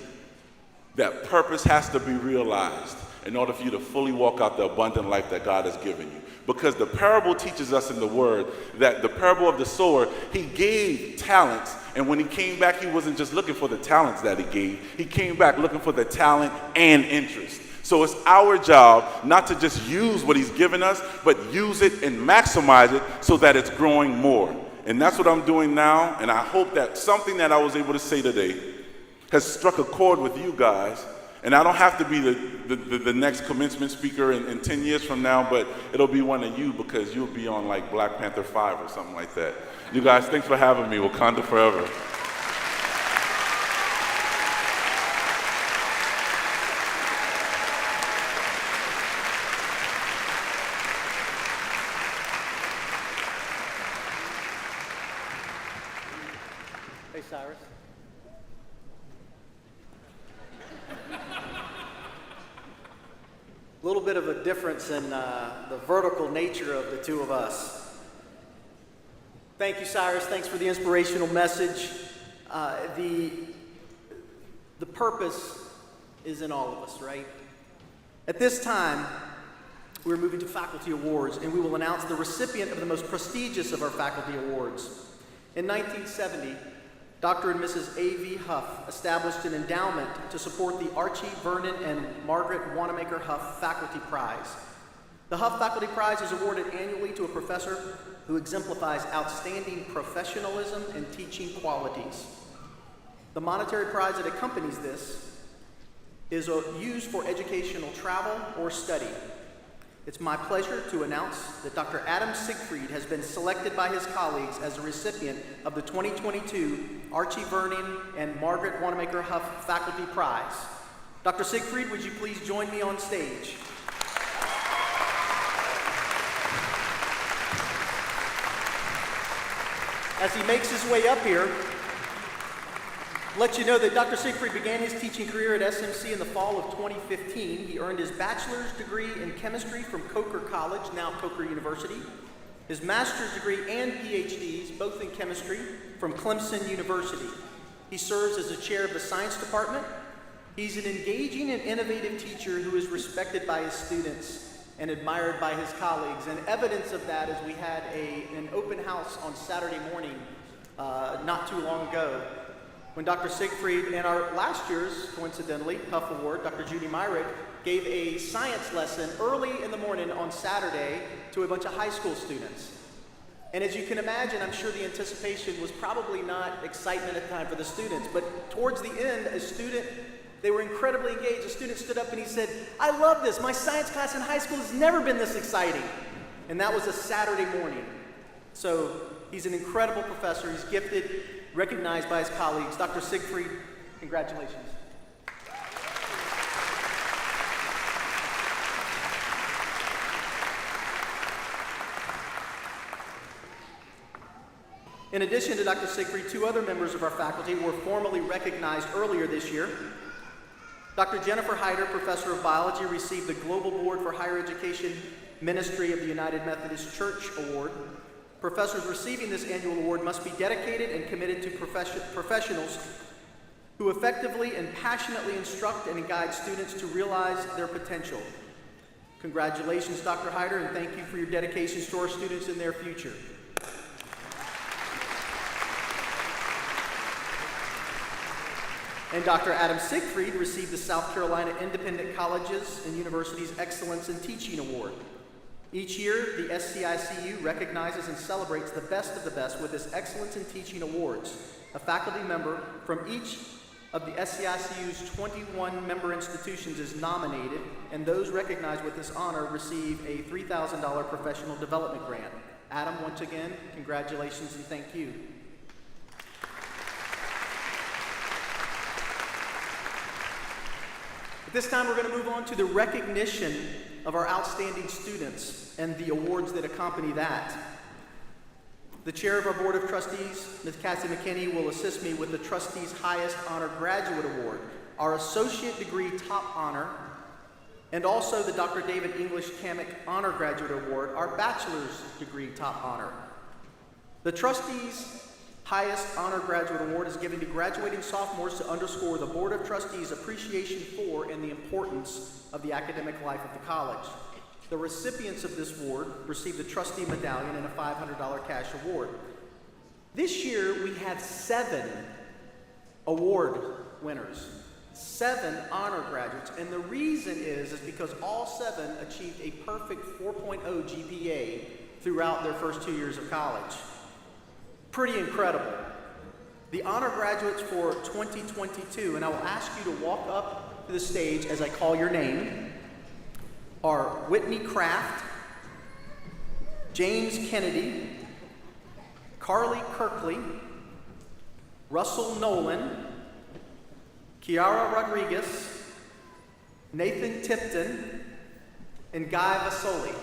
That purpose has to be realized in order for you to fully walk out the abundant life that God has given you. Because the parable teaches us in the Word that the parable of the sower, he gave talents, and when he came back, he wasn't just looking for the talents that he gave. He came back looking for the talent and interest. So it's our job not to just use what he's given us, but use it and maximize it so that it's growing more. And that's what I'm doing now, and I hope that something that I was able to say today has struck a chord with you guys. And I don't have to be the next commencement speaker in 10 years from now, but it'll be one of you, because you'll be on like Black Panther 5 or something like that. You guys, thanks for having me. Wakanda forever. Hey, Cyrus. A little bit of a difference in the vertical nature of the two of us. Thank you, Cyrus. Thanks for the inspirational message. The purpose is in all of us, right? At this time, we're moving to faculty awards, and we will announce the recipient of the most prestigious of our faculty awards. In 1970, Dr. and Mrs. A.V. Huff established an endowment to support the Archie Vernon and Margaret Wanamaker Huff Faculty Prize. The Huff Faculty Prize is awarded annually to a professor who exemplifies outstanding professionalism and teaching qualities. The monetary prize that accompanies this is used for educational travel or study. It's my pleasure to announce that Dr. Adam Siegfried has been selected by his colleagues as a recipient of the 2022 Archie Vernon and Margaret Wanamaker Huff Faculty Prize. Dr. Siegfried, would you please join me on stage? As he makes his way up here, let you know that Dr. Siegfried began his teaching career at SMC in the fall of 2015. He earned his bachelor's degree in chemistry from Coker College, now Coker University, his master's degree and PhDs, both in chemistry, from Clemson University. He serves as the chair of the science department. He's an engaging and innovative teacher who is respected by his students and admired by his colleagues. And evidence of that is we had an open house on Saturday morning not too long ago. when Dr. Siegfried and our last year's, coincidentally, Huff Award, Dr. Judy Myrick, gave a science lesson early in the morning on Saturday to a bunch of high school students. And as you can imagine, I'm sure the anticipation was probably not excitement at the time for the students, but towards the end, they were incredibly engaged. A student stood up and he said, "I love this. My science class in high school has never been this exciting." And that was a Saturday morning. So he's an incredible professor. He's gifted, recognized by his colleagues. Dr. Siegfried, congratulations. In addition to Dr. Siegfried, 2 other members of our faculty were formally recognized earlier this year. Dr. Jennifer Hyder, Professor of Biology, received the Global Board for Higher Education Ministry of the United Methodist Church Award. Professors receiving this annual award must be dedicated and committed to professionals who effectively and passionately instruct and guide students to realize their potential. Congratulations, Dr. Hyder, and thank you for your dedications to our students and their future. And Dr. Adam Siegfried received the South Carolina Independent Colleges and Universities Excellence in Teaching Award. Each year, the SCICU recognizes and celebrates the best of the best with this Excellence in Teaching Awards. A faculty member from each of the SCICU's 21 member institutions is nominated, and those recognized with this honor receive a $3,000 professional development grant. Adam, once again, congratulations and thank you. At this time, we're going to move on to the recognition of our outstanding students and the awards that accompany that. The chair of our Board of Trustees, Ms. Cassie McKinney, will assist me with the Trustees' Highest Honor Graduate Award, our Associate Degree Top Honor, and also the Dr. David English Kamek Honor Graduate Award, our Bachelor's Degree Top Honor. The Trustees' Highest Honor Graduate Award is given to graduating sophomores to underscore the Board of Trustees' appreciation for and the importance of the academic life of the college. The recipients of this award receive the Trustee Medallion and a $500 cash award. This year, we had 7 award winners, 7 honor graduates, and the reason is because all 7 achieved a perfect 4.0 GPA throughout their first 2 years of college. Pretty incredible. The honor graduates for 2022, and I will ask you to walk up to the stage as I call your name, are Whitney Kraft, James Kennedy, Carly Kirkley, Russell Nolan, Kiara Rodriguez, Nathan Tipton, and Guy Vasoli.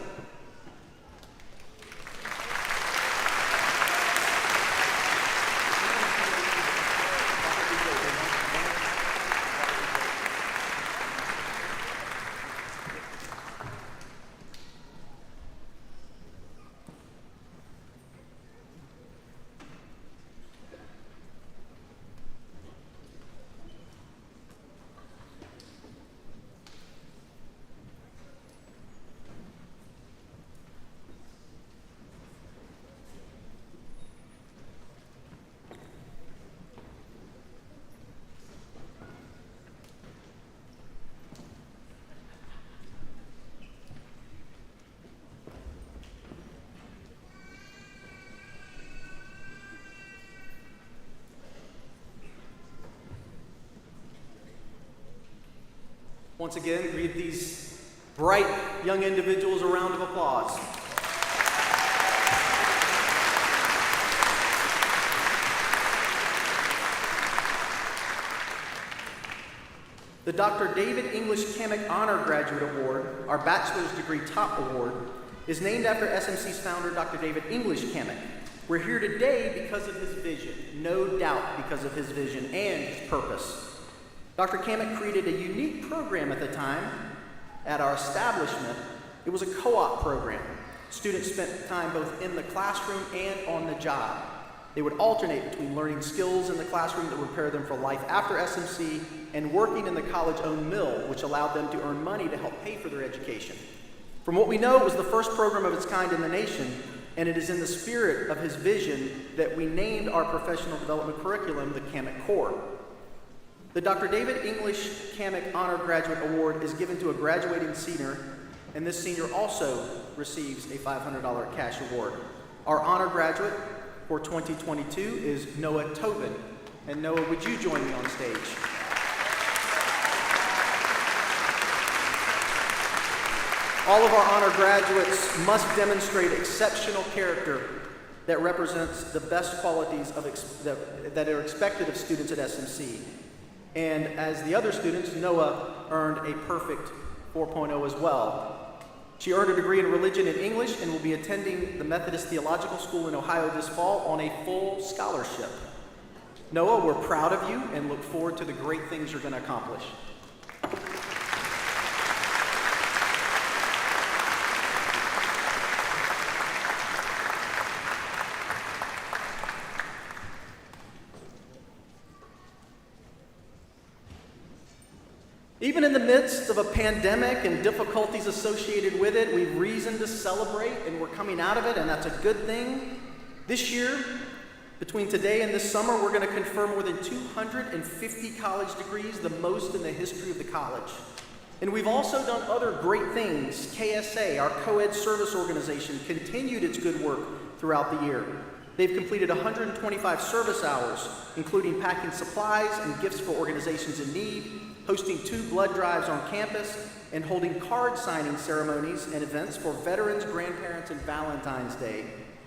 Once again, give these bright young individuals a round of applause. The Dr. David English Kamek Honor Graduate Award, our Bachelor's Degree Top Award, is named after SMC's founder, Dr. David English Kamek. We're here today because of his vision, no doubt because of his vision and his purpose. Dr. Kamek created a unique program at the time at our establishment. It was a co-op program. Students spent time both in the classroom and on the job. They would alternate between learning skills in the classroom that would prepare them for life after SMC and working in the college-owned mill, which allowed them to earn money to help pay for their education. From what we know, it was the first program of its kind in the nation, And it is in the spirit of his vision that we named our professional development curriculum the Kamek Core. The Dr. David English Kamek Honor Graduate Award is given to a graduating senior, and this senior also receives a $500 cash award. Our honor graduate for 2022 is Noah Tobin. And Noah, would you join me on stage? All of our honor graduates must demonstrate exceptional character that represents the best qualities that are expected of students at SMC. And as the other students, Noah earned a perfect 4.0 as well. She earned a degree in religion and English and will be attending the Methodist Theological School in Ohio this fall on a full scholarship. Noah, we're proud of you and look forward to the great things you're going to accomplish. Even in the midst of a pandemic and difficulties associated with it, we've reason to celebrate, and we're coming out of it, and that's a good thing. This year, between today and this summer, we're going to confer more than 250 college degrees, the most in the history of the college. And we've also done other great things. KSA, our co-ed service organization, continued its good work throughout the year. They've completed 125 service hours, including packing supplies and gifts for organizations in need, hosting 2 blood drives on campus, and holding card signing ceremonies and events for veterans, grandparents, and Valentine's Day.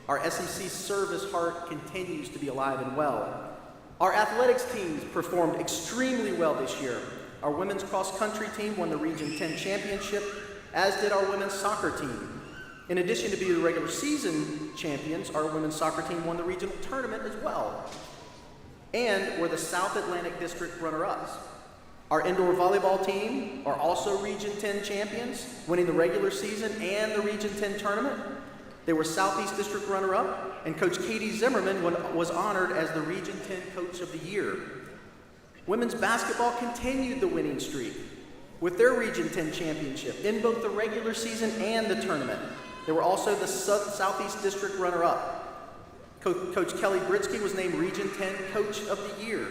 Our SEC service heart continues to be alive and well. Our athletics teams performed extremely well this year. Our women's cross-country team won the Region 10 championship, as did our women's soccer team. In addition to being the regular season champions, our women's soccer team won the regional tournament as well, and were the South Atlantic District runner-ups. Our indoor volleyball team are also Region 10 champions, winning the regular season and the Region 10 tournament. They were Southeast District runner-up, and Coach Katie Zimmerman was honored as the Region 10 Coach of the Year. Women's basketball continued the winning streak with their Region 10 championship in both the regular season and the tournament. They were also the Southeast District runner-up. Coach Kelly Britsky was named Region 10 Coach of the Year.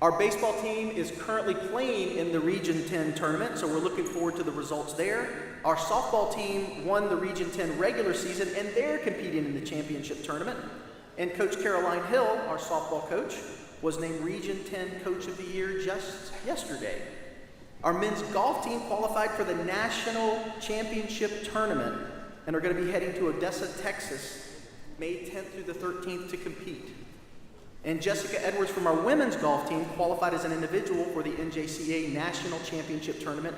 Our baseball team is currently playing in the Region 10 tournament, so we're looking forward to the results there. Our softball team won the Region 10 regular season, and they're competing in the championship tournament. And Coach Caroline Hill, our softball coach, was named Region 10 Coach of the Year just yesterday. Our men's golf team qualified for the National Championship Tournament and are going to be heading to Odessa, Texas, May 10th through the 13th to compete. And Jessica Edwards from our women's golf team qualified as an individual for the NJCA National Championship Tournament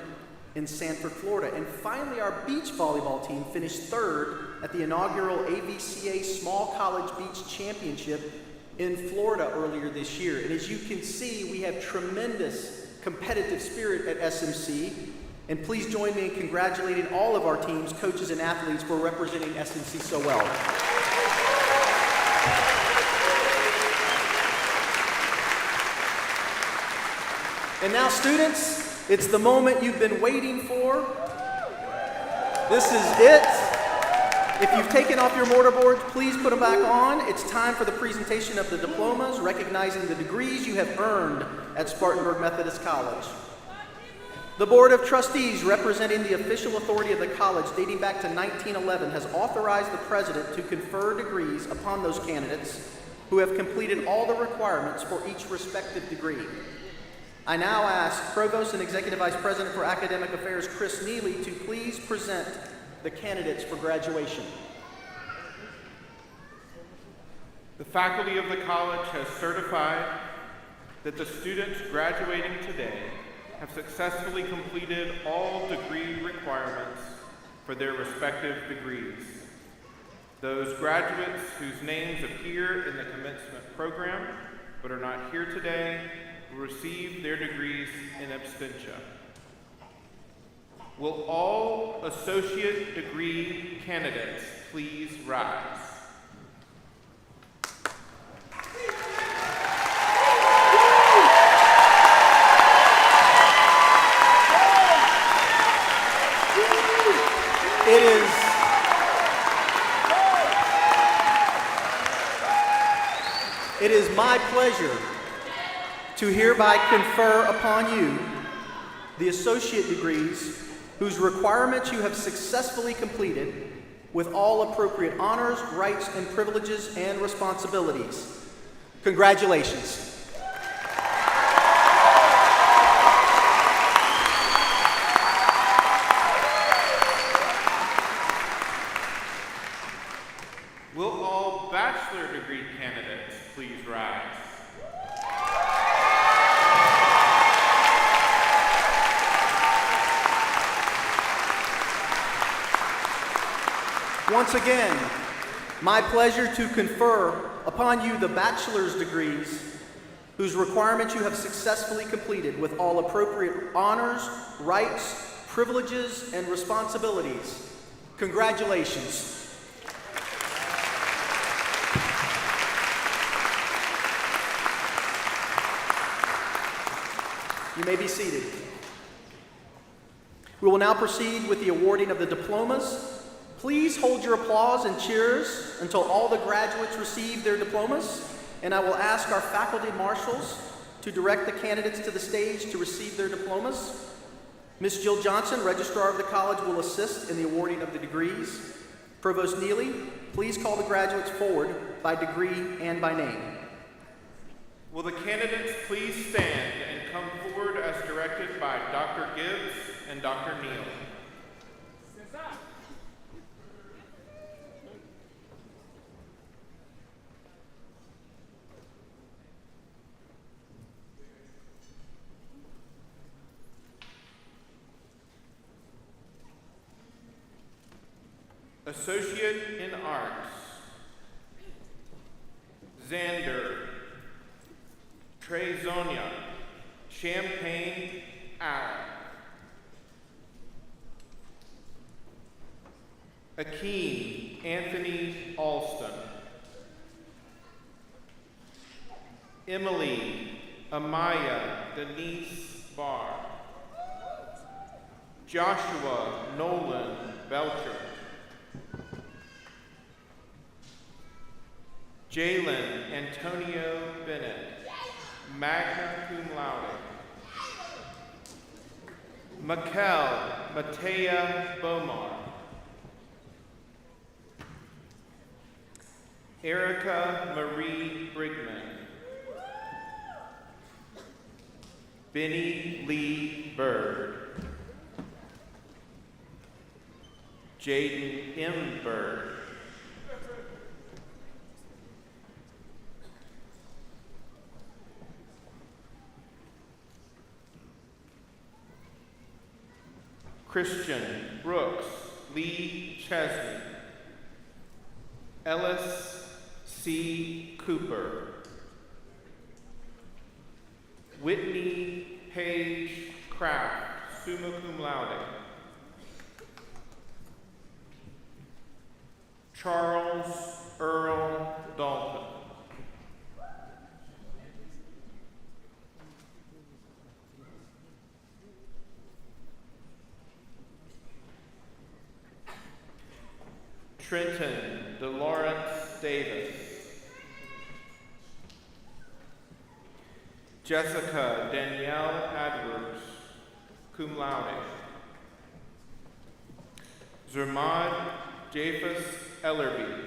in Sanford, Florida. And finally, our beach volleyball team finished 3rd at the inaugural AVCA Small College Beach Championship in Florida earlier this year. And as you can see, we have tremendous competitive spirit at SMC. And please join me in congratulating all of our teams, coaches, and athletes for representing SMC so well. And now, students, it's the moment you've been waiting for. This is it. If you've taken off your mortarboards, please put them back on. It's time for the presentation of the diplomas, recognizing the degrees you have earned at Spartanburg Methodist College. The Board of Trustees, representing the official authority of the college dating back to 1911, has authorized the president to confer degrees upon those candidates who have completed all the requirements for each respective degree. I now ask Provost and Executive Vice President for Academic Affairs, Chris Neely, to please present the candidates for graduation. The faculty of the college has certified that the students graduating today have successfully completed all degree requirements for their respective degrees. Those graduates whose names appear in the commencement program but are not here today will receive their degrees in absentia. Will all associate degree candidates please rise? my pleasure to hereby confer upon you the associate degrees whose requirements you have successfully completed with all appropriate honors, rights, and privileges and responsibilities. Congratulations. Will all bachelor degree candidates please rise? Once again, my pleasure to confer upon you the bachelor's degrees whose requirements you have successfully completed with all appropriate honors, rights, privileges, and responsibilities. Congratulations. You may be seated. We will now proceed with the awarding of the diplomas. Please hold your applause and cheers until all the graduates receive their diplomas, and I will ask our faculty marshals to direct the candidates to the stage to receive their diplomas. Ms. Jill Johnson, Registrar of the College, will assist in the awarding of the degrees. Provost Neely, please call the graduates forward by degree and by name. Will the candidates please stand and come forward as directed by Dr. Gibbs and Dr. Neal? Associate in Arts, Xander Trezonia, Champagne, Allen. Akeem Anthony Alston. Emily Amaya Denise Barr. Joshua Nolan Belcher. Jalen Antonio Bennett, magna cum laude. Mikel Matea Bomar. Erica Marie Brigman. Benny Lee Bird. Jaden M. Bird. Christian Brooks Lee Chesney. Ellis C. Cooper. Whitney Page Kraft, summa cum laude. Charles Earl Dalton. Trenton DeLawrence Davis. Jessica Danielle Edwards, cum laude. Zermad Japhus Ellerby.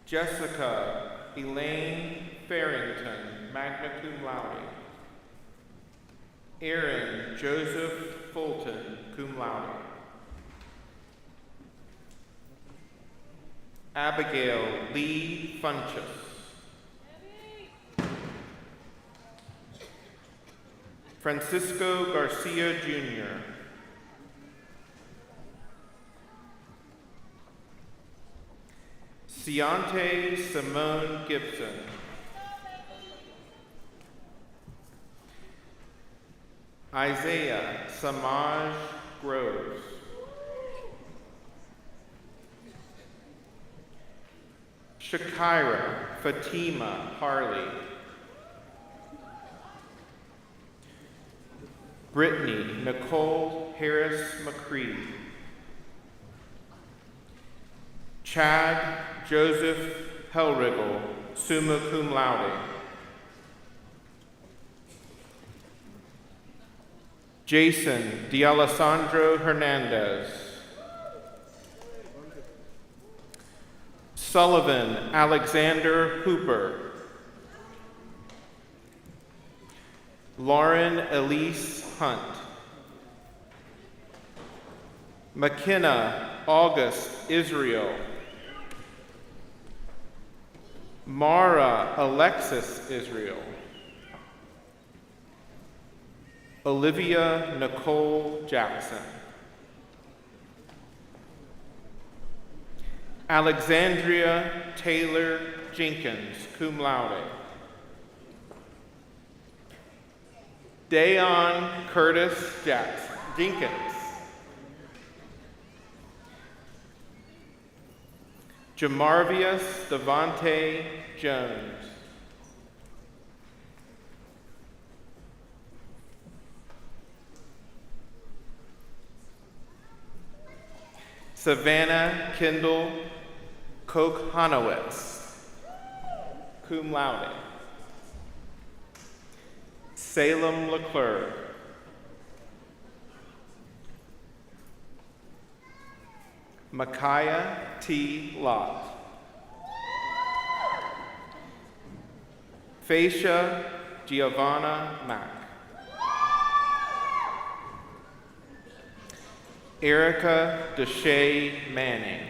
Jessica Elaine Farrington, magna cum laude. Aaron Joseph Fulton, cum laude. Abigail Lee Funchess. Francisco Garcia Jr. Ciante Simone Gibson. Isaiah Samaj Groves. Shakira Fatima Harley. Brittany Nicole Harris McCree. Chad Joseph Hellrigel, summa cum laude. Jason D'Alessandro Hernandez. Sullivan Alexander Hooper. Lauren Elise Hunt. McKenna August Israel. Mara Alexis Israel. Olivia Nicole Jackson. Alexandria Taylor Jenkins, cum laude. Dayon Curtis Jenkins. Jamarvius Devante Jones. Savannah Kendall Koch-Hanowitz, cum laude. Salem Leclerc. Micaiah T. Lott. Phasia Giovanna Mack. Erica Deshay Manning.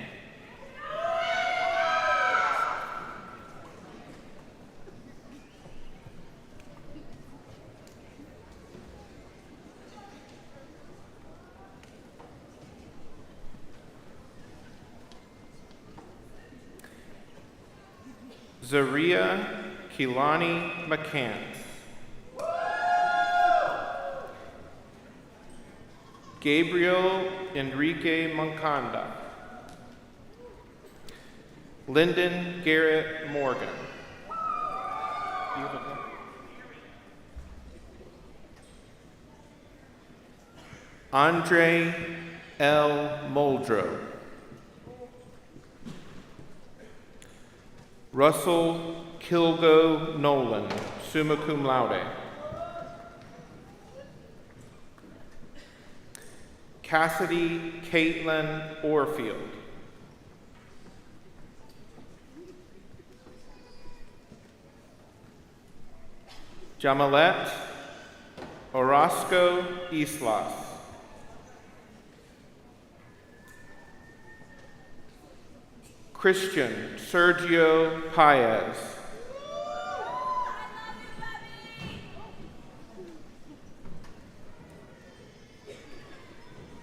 Zaria Kilani McCann. Gabriel Enrique Moncada. Lyndon Garrett Morgan. Andre L. Muldrow. Russell Kilgo Nolan, summa cum laude. Cassidy Caitlin Orfield. Jamalet Orozco Islas. Christian Sergio Paez.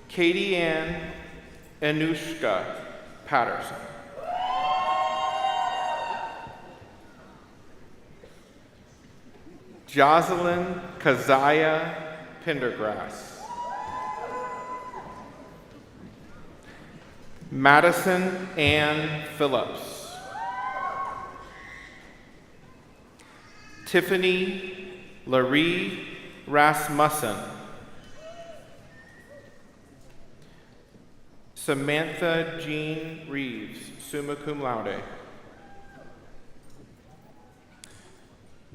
Katie Ann Anushka Patterson. Jocelyn Kazaya Pendergrass. Madison Ann Phillips. Tiffany Laree Rasmussen. Samantha Jean Reeves, summa cum laude.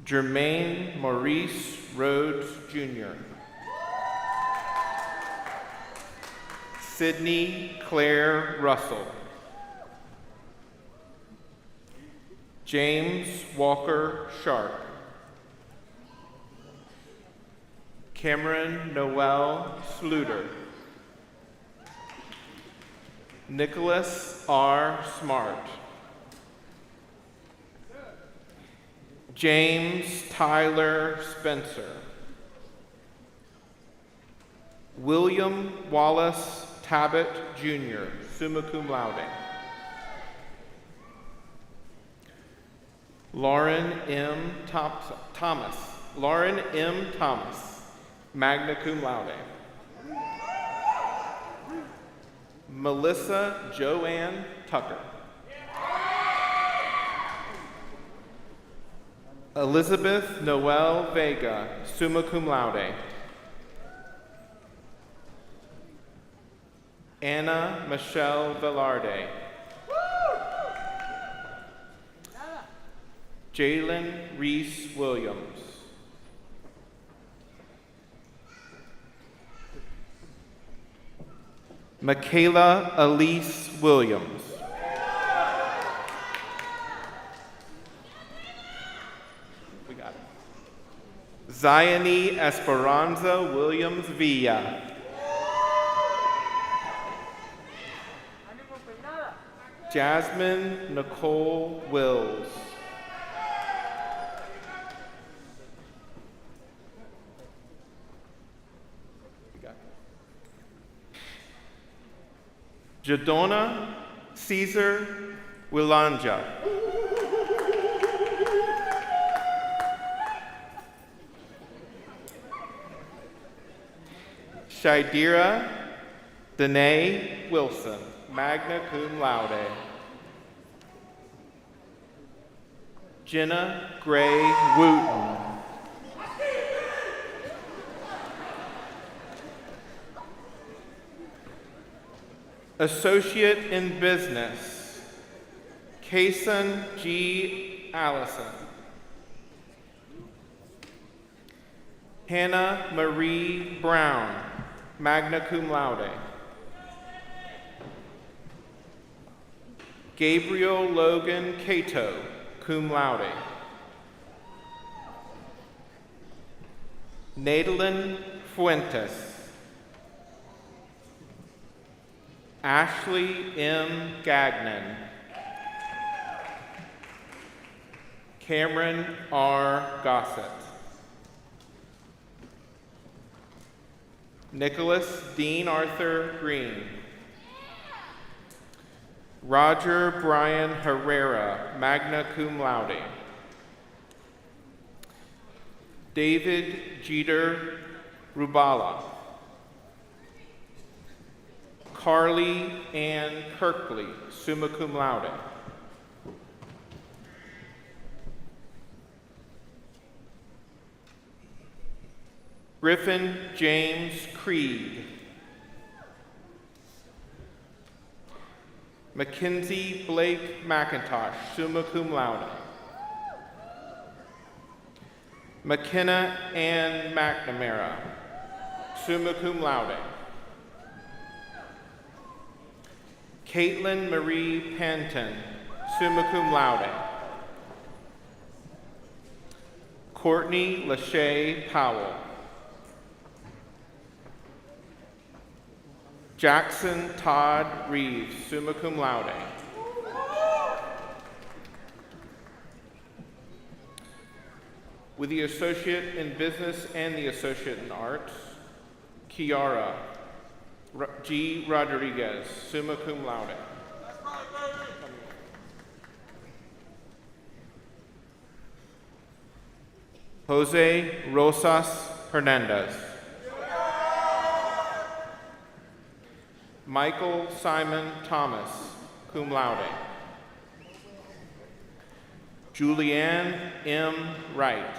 Jermaine Maurice Rhodes, Jr. Sydney Claire Russell. James Walker Sharp. Cameron Noel Sluter. Nicholas R. Smart. James Tyler Spencer. William Wallace Tabbitt, Jr., summa cum laude. Lauren M. Thomas. Lauren M. Thomas, magna cum laude. Melissa Joanne Tucker. Elizabeth Noel Vega, summa cum laude. Anna Michelle Velarde. Jalen Reese Williams. Michaela Elise Williams. We got it. Zione Esperanza Williams Villa. Jasmine Nicole Wills. Jadona Caesar Willanja. Shidira Danae Wilson, magna cum laude. Jenna Gray Wooten. Associate in Business, Kason G. Allison. Hannah Marie Brown, magna cum laude. Gabriel Logan Cato, cum laude. Nadalyn Fuentes. Ashley M. Gagnon. Cameron R. Gossett. Nicholas Dean Arthur Green. Roger Brian Herrera, magna cum laude. David Jeter Rubala. Carly Ann Kirkley, summa cum laude. Griffin James Creed. Mackenzie Blake McIntosh, summa cum laude. McKenna Ann McNamara, summa cum laude. Caitlin Marie Panton, summa cum laude. Courtney Lachey Powell. Jackson Todd Reeves, summa cum laude. With the Associate in Business and the Associate in Arts, Kiara G. Rodriguez, summa cum laude. Jose Rosas Hernandez. Michael Simon Thomas, cum laude. Julianne M. Wright.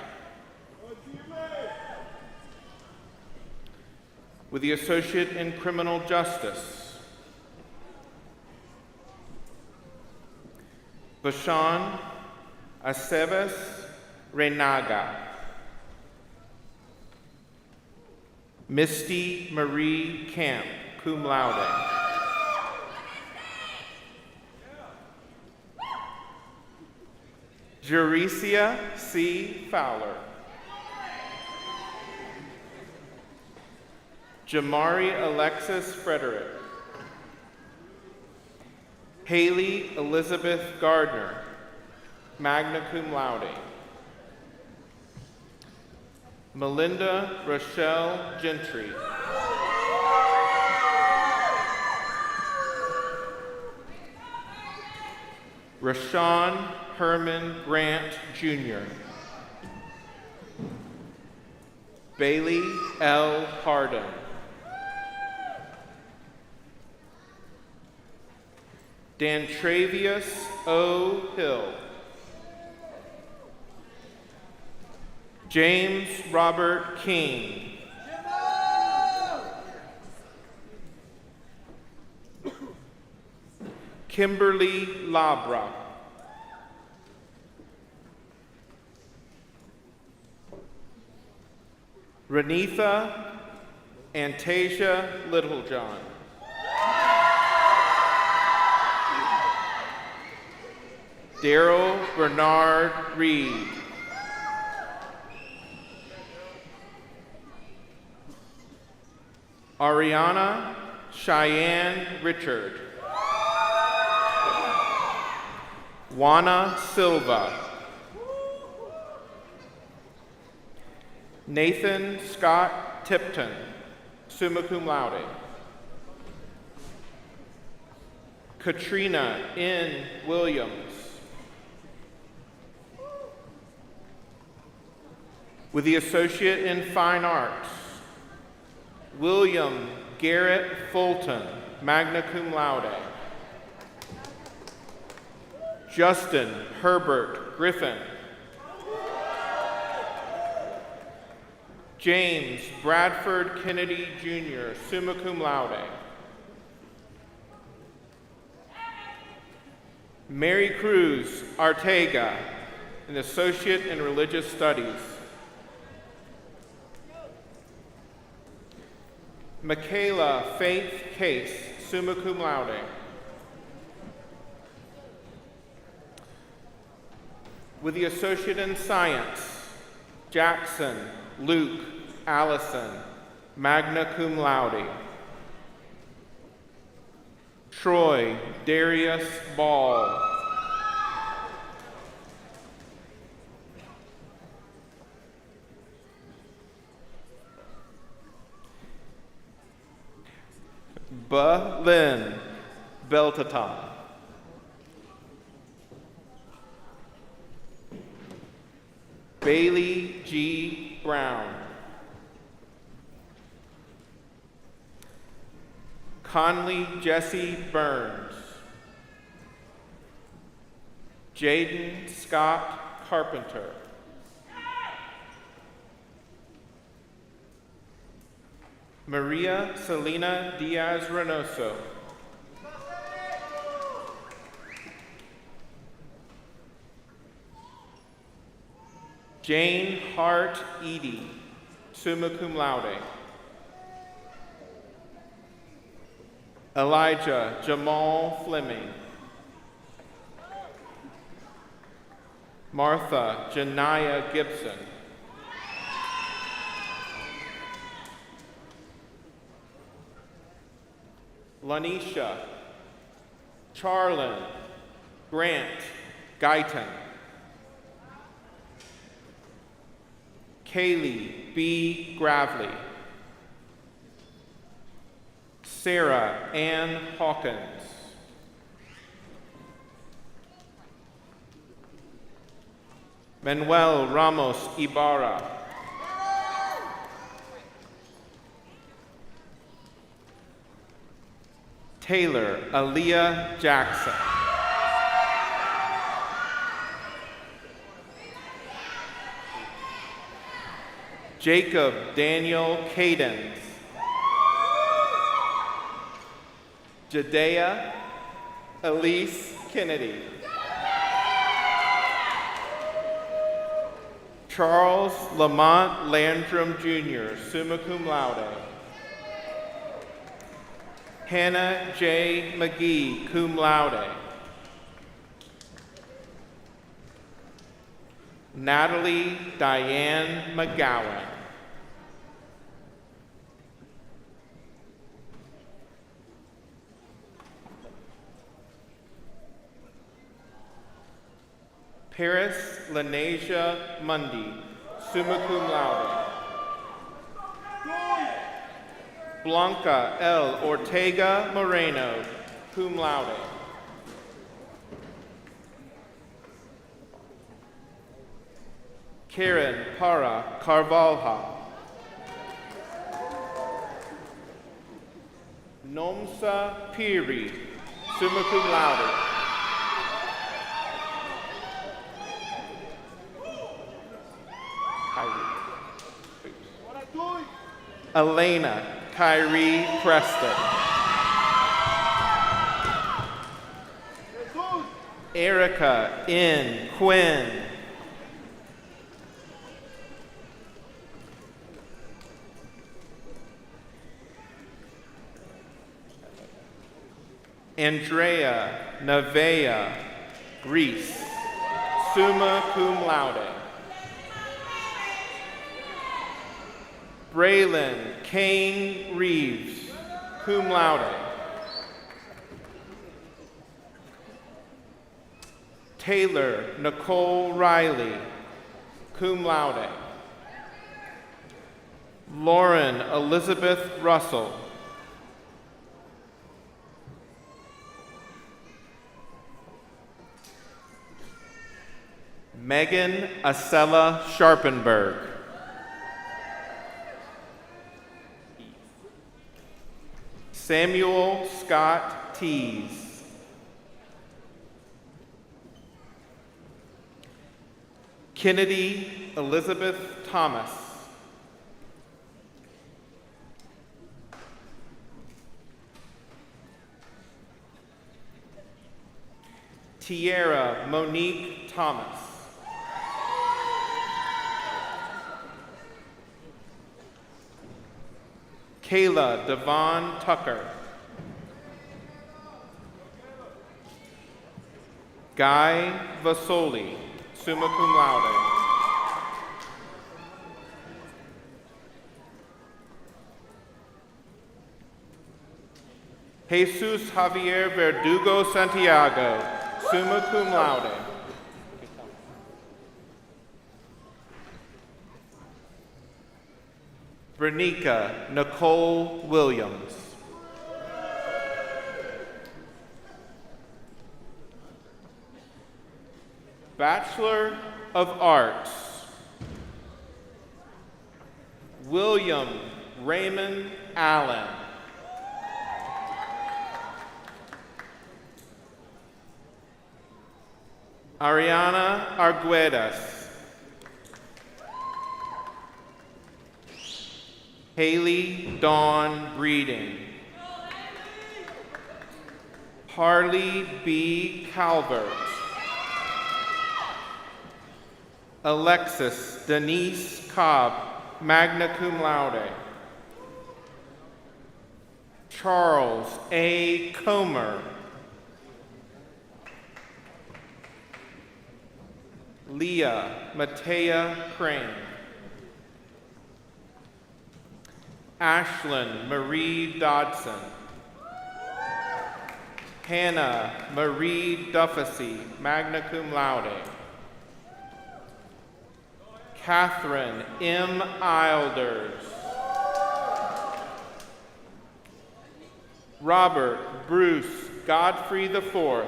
With the Associate in Criminal Justice, Bashan Aceves Renaga. Misty Marie Camp, cum laude. Juricia C. Fowler. Jamari Alexis Frederick. Haley Elizabeth Gardner, magna cum laude. Melinda Rochelle Gentry. Rashawn Herman Grant Jr. Bailey L. Hardin. Dantravius O. Hill. James Robert King. Kimberly Labra. Renitha Antasia Littlejohn. Daryl Bernard Reed. Ariana Cheyenne Richard. Juana Silva. Nathan Scott Tipton, summa cum laude. Katrina N. Williams. With the Associate in Fine Arts, William Garrett Fulton, magna cum laude. Justin Herbert Griffin. James Bradford Kennedy Jr., summa cum laude. Mary Cruz Arteaga, an Associate in Religious Studies. Michaela Faith Case, summa cum laude. With the Associate in Science, Jackson Luke Allison, magna cum laude. Troy Darius Ball. Lynn Beltatan. Bailey G. Brown. Conley Jesse Burns. Jaden Scott Carpenter. Maria Selena Diaz Reynoso. Jane Hart Edie, summa cum laude. Elijah Jamal Fleming. Martha Janiyah Gibson. Lanisha Charlin Grant Guyton. Kaylee B. Gravely. Sarah Ann Hawkins. Manuel Ramos Ibarra. Taylor Aaliyah Jackson. Jacob Daniel Cadence. Jadea Elise Kennedy. Charles Lamont Landrum Jr., summa cum laude. Hannah J. McGee, cum laude. Natalie Diane McGowan. Paris Lanasia Mundy, summa cum laude. Blanca L. Ortega Moreno, cum laude. Karen Para Carvalha. Nomsa Piri, summa cum laude. Elena Kyrie Preston. Erica N. Quinn. Andrea Nevea Reese, summa cum laude. Braylon Kane Reeves, cum laude. Taylor Nicole Riley, cum laude. Lauren Elizabeth Russell. Megan Acella Sharpenberg. Samuel Scott Tees. Kennedy Elizabeth Thomas. Tierra Monique Thomas. Kayla Devon Tucker. Guy Vasoli, summa cum laude. Jesus Javier Verdugo Santiago, summa cum laude. Bernica Nicole Williams. Bachelor of Arts, William Raymond Allen. Ariana Arguedas. Haley Dawn Breeding. Harley B. Calvert. Alexis Denise Cobb, magna cum laude. Charles A. Comer. Leah Matea Crane. Ashlyn Marie Dodson. Hannah Marie Duffasy, magna cum laude. Catherine M. Ilders. Robert Bruce Godfrey IV.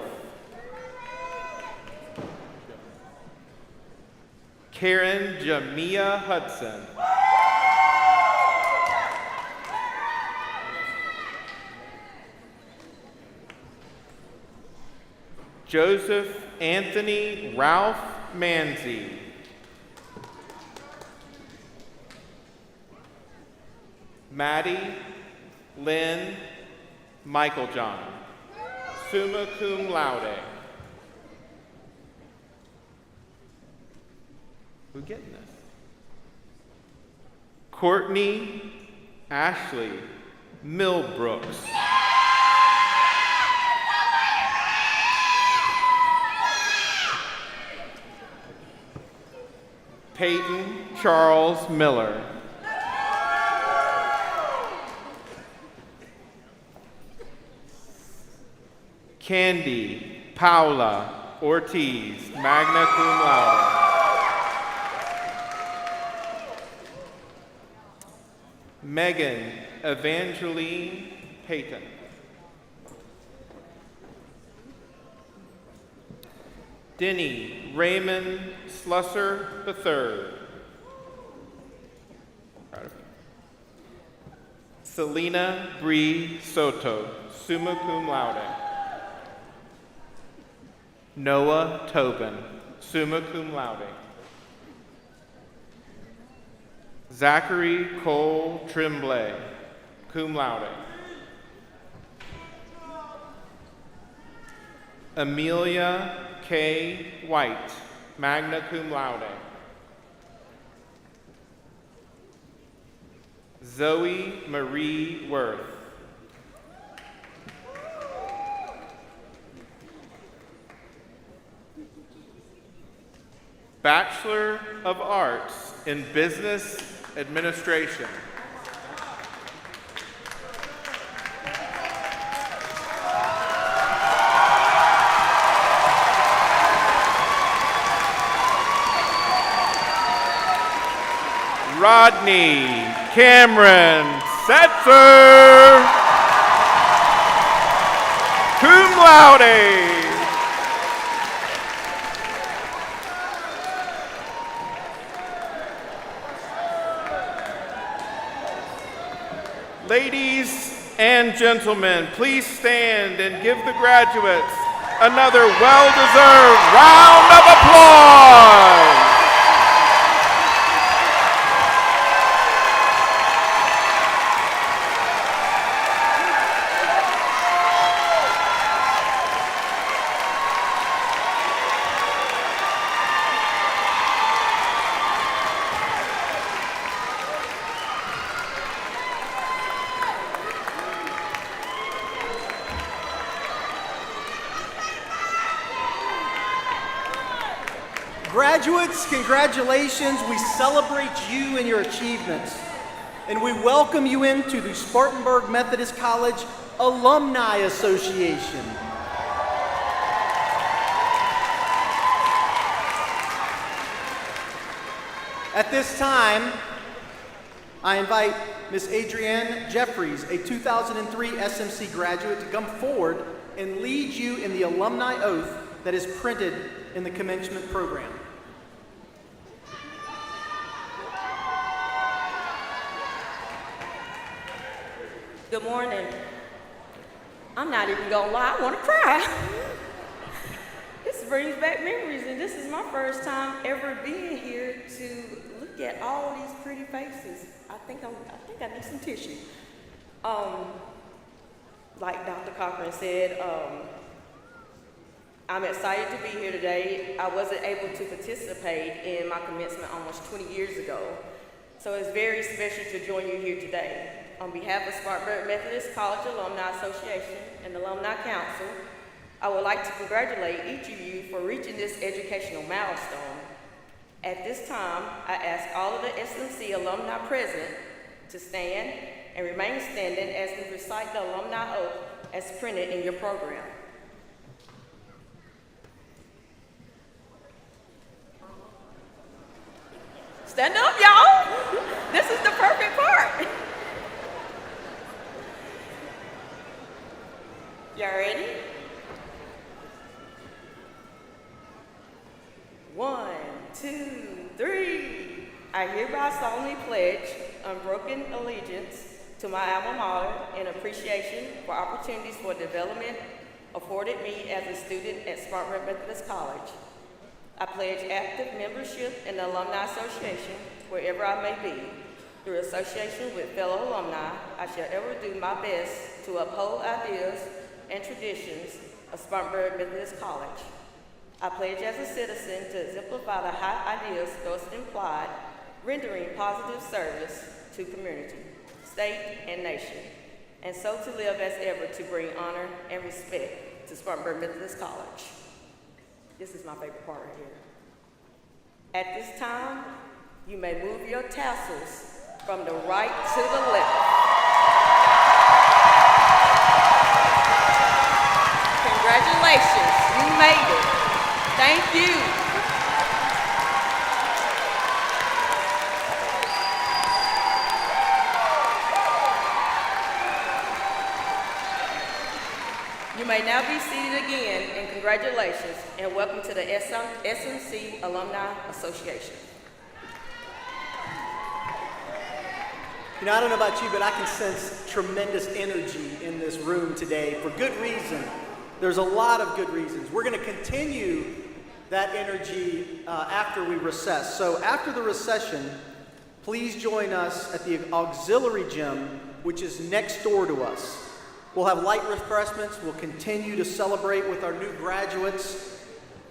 Karen Jamia Hudson. Joseph Anthony Ralph Manzi. Maddie Lynn Michael John, summa cum laude. Who getting this? Courtney Ashley Millbrooks. Peyton Charles Miller. Candy Paula Ortiz, magna cum laude. Megan Evangeline Payton. Denny Raymond Slusser III. Proud of you. Selena Bree Soto, summa cum laude. Noah Tobin, summa cum laude. Zachary Cole Tremblay, cum laude. Amelia K. White, magna cum laude. Zoe Marie Worth. Bachelor of Arts in Business Administration. Rodney Cameron Setzer, cum laude. Ladies and gentlemen, please stand and give the graduates another well-deserved round of applause. Graduates, congratulations. We celebrate you and your achievements. And we welcome you into the Spartanburg Methodist College Alumni Association. At this time, I invite Ms. Adrienne Jeffries, a 2003 SMC graduate, to come forward and lead you in the alumni oath that is printed in the commencement program. Good morning. I'm not even gonna lie, I wanna cry. This brings back memories, and this is my first time ever being here to look at all these pretty faces. I think I need some tissue. Like Dr. Cochran said, I'm excited to be here today. I wasn't able to participate in my commencement almost 20 years ago, so it's very special to join you here today. On behalf of Spartanburg Methodist College Alumni Association and Alumni Council, I would like to congratulate each of you for reaching this educational milestone. At this time, I ask all of the SMC alumni present to stand and remain standing as we recite the alumni oath as printed in your program. Stand up, y'all. This is the perfect part. Y'all ready? 1, 2, 3. I hereby solemnly pledge unbroken allegiance to my alma mater in appreciation for opportunities for development afforded me as a student at Spartanburg Methodist College. I pledge active membership in the Alumni Association wherever I may be. Through association with fellow alumni, I shall ever do my best to uphold ideas and traditions of Spartanburg Methodist College. I pledge as a citizen to exemplify the high ideals thus implied, rendering positive service to community, state, and nation, and so to live as ever to bring honor and respect to Spartanburg Methodist College. This is my favorite part right here. At this time, you may move your tassels from the right to the left. Congratulations, you made it. Thank you. You may now be seated again, and congratulations, and welcome to the SMC Alumni Association. You know, I don't know about you, but I can sense tremendous energy in this room today for good reason. There's a lot of good reasons. We're going to continue that energy after we recess. So after the recession, please join us at the auxiliary gym, which is next door to us. We'll have light refreshments. We'll continue to celebrate with our new graduates,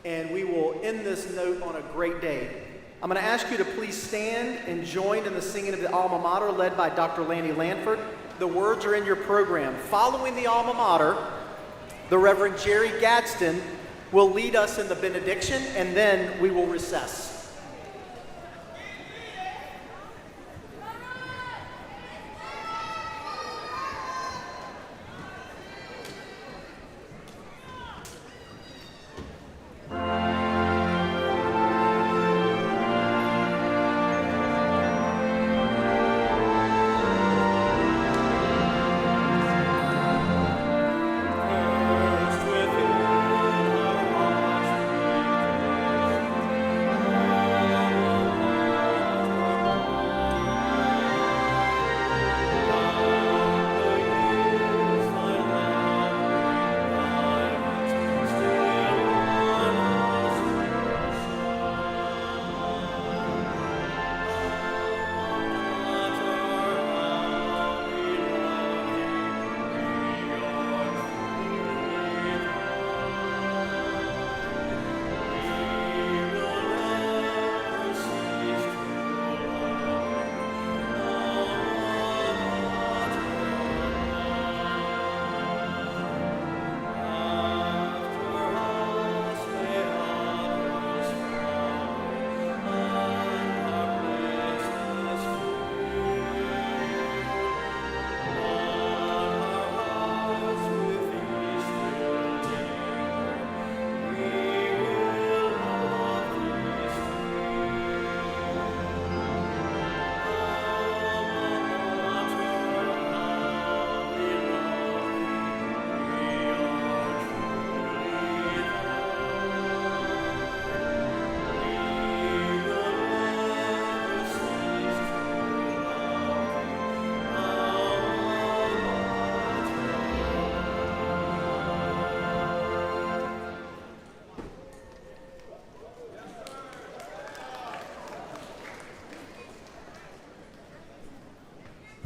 and we will end this note on a great day. I'm going to ask you to please stand and join in the singing of the alma mater led by Dr. Lanny Lanford. The words are in your program. Following the alma mater, the Reverend Jerry Gadsden will lead us in the benediction, and then we will recess.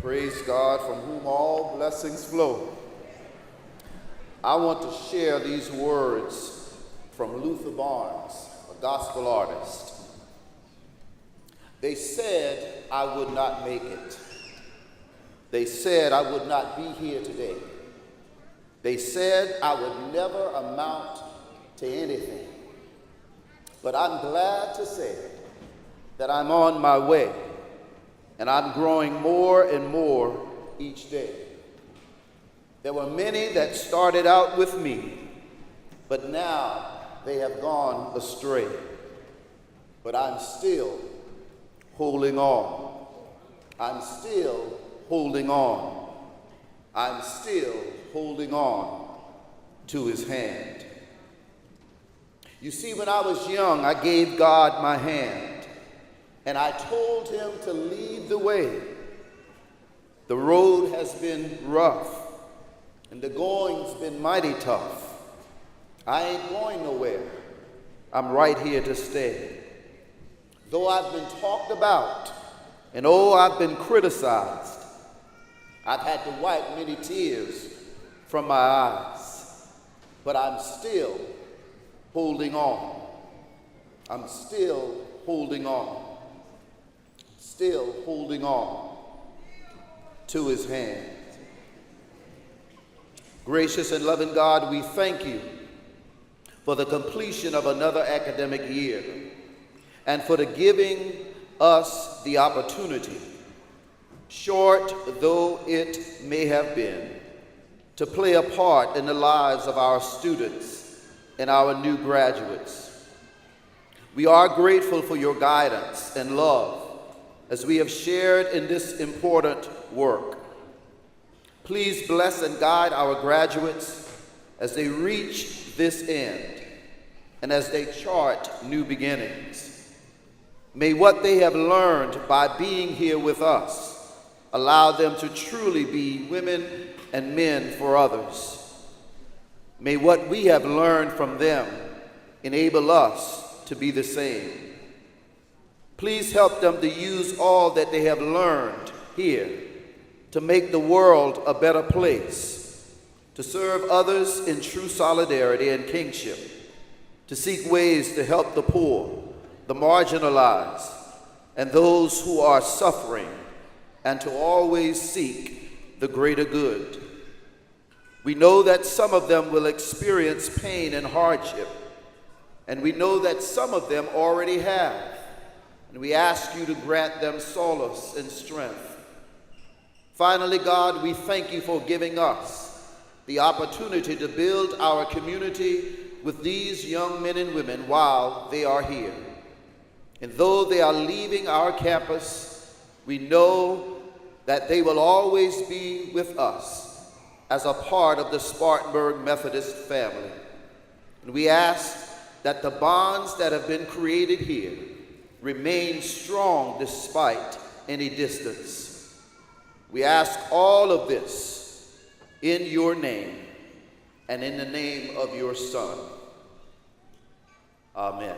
Praise God, from whom all blessings flow. I want to share these words from Luther Barnes, a gospel artist. They said I would not make it. They said I would not be here today. They said I would never amount to anything. But I'm glad to say that I'm on my way, and I'm growing more and more each day. There were many that started out with me, but now they have gone astray. But I'm still holding on. I'm still holding on. I'm still holding on to his hand. You see, when I was young, I gave God my hand, and I told him to lead the way. The road has been rough, and the going's been mighty tough. I ain't going nowhere. I'm right here to stay. Though I've been talked about, and oh, I've been criticized, I've had to wipe many tears from my eyes, but I'm still holding on. I'm still holding on. Still holding on to his hand. Gracious and loving God, we thank you for the completion of another academic year and for the giving us the opportunity, short though it may have been, to play a part in the lives of our students and our new graduates. We are grateful for your guidance and love as we have shared in this important work. Please bless and guide our graduates as they reach this end and as they chart new beginnings. May what they have learned by being here with us allow them to truly be women and men for others. May what we have learned from them enable us to be the same. Please help them to use all that they have learned here to make the world a better place, to serve others in true solidarity and kingship, to seek ways to help the poor, the marginalized, and those who are suffering, and to always seek the greater good. We know that some of them will experience pain and hardship, and we know that some of them already have, and we ask you to grant them solace and strength. Finally, God, we thank you for giving us the opportunity to build our community with these young men and women while they are here. And though they are leaving our campus, we know that they will always be with us as a part of the Spartanburg Methodist family. And we ask that the bonds that have been created here remain strong despite any distance. We ask all of this in your name and in the name of your Son. Amen.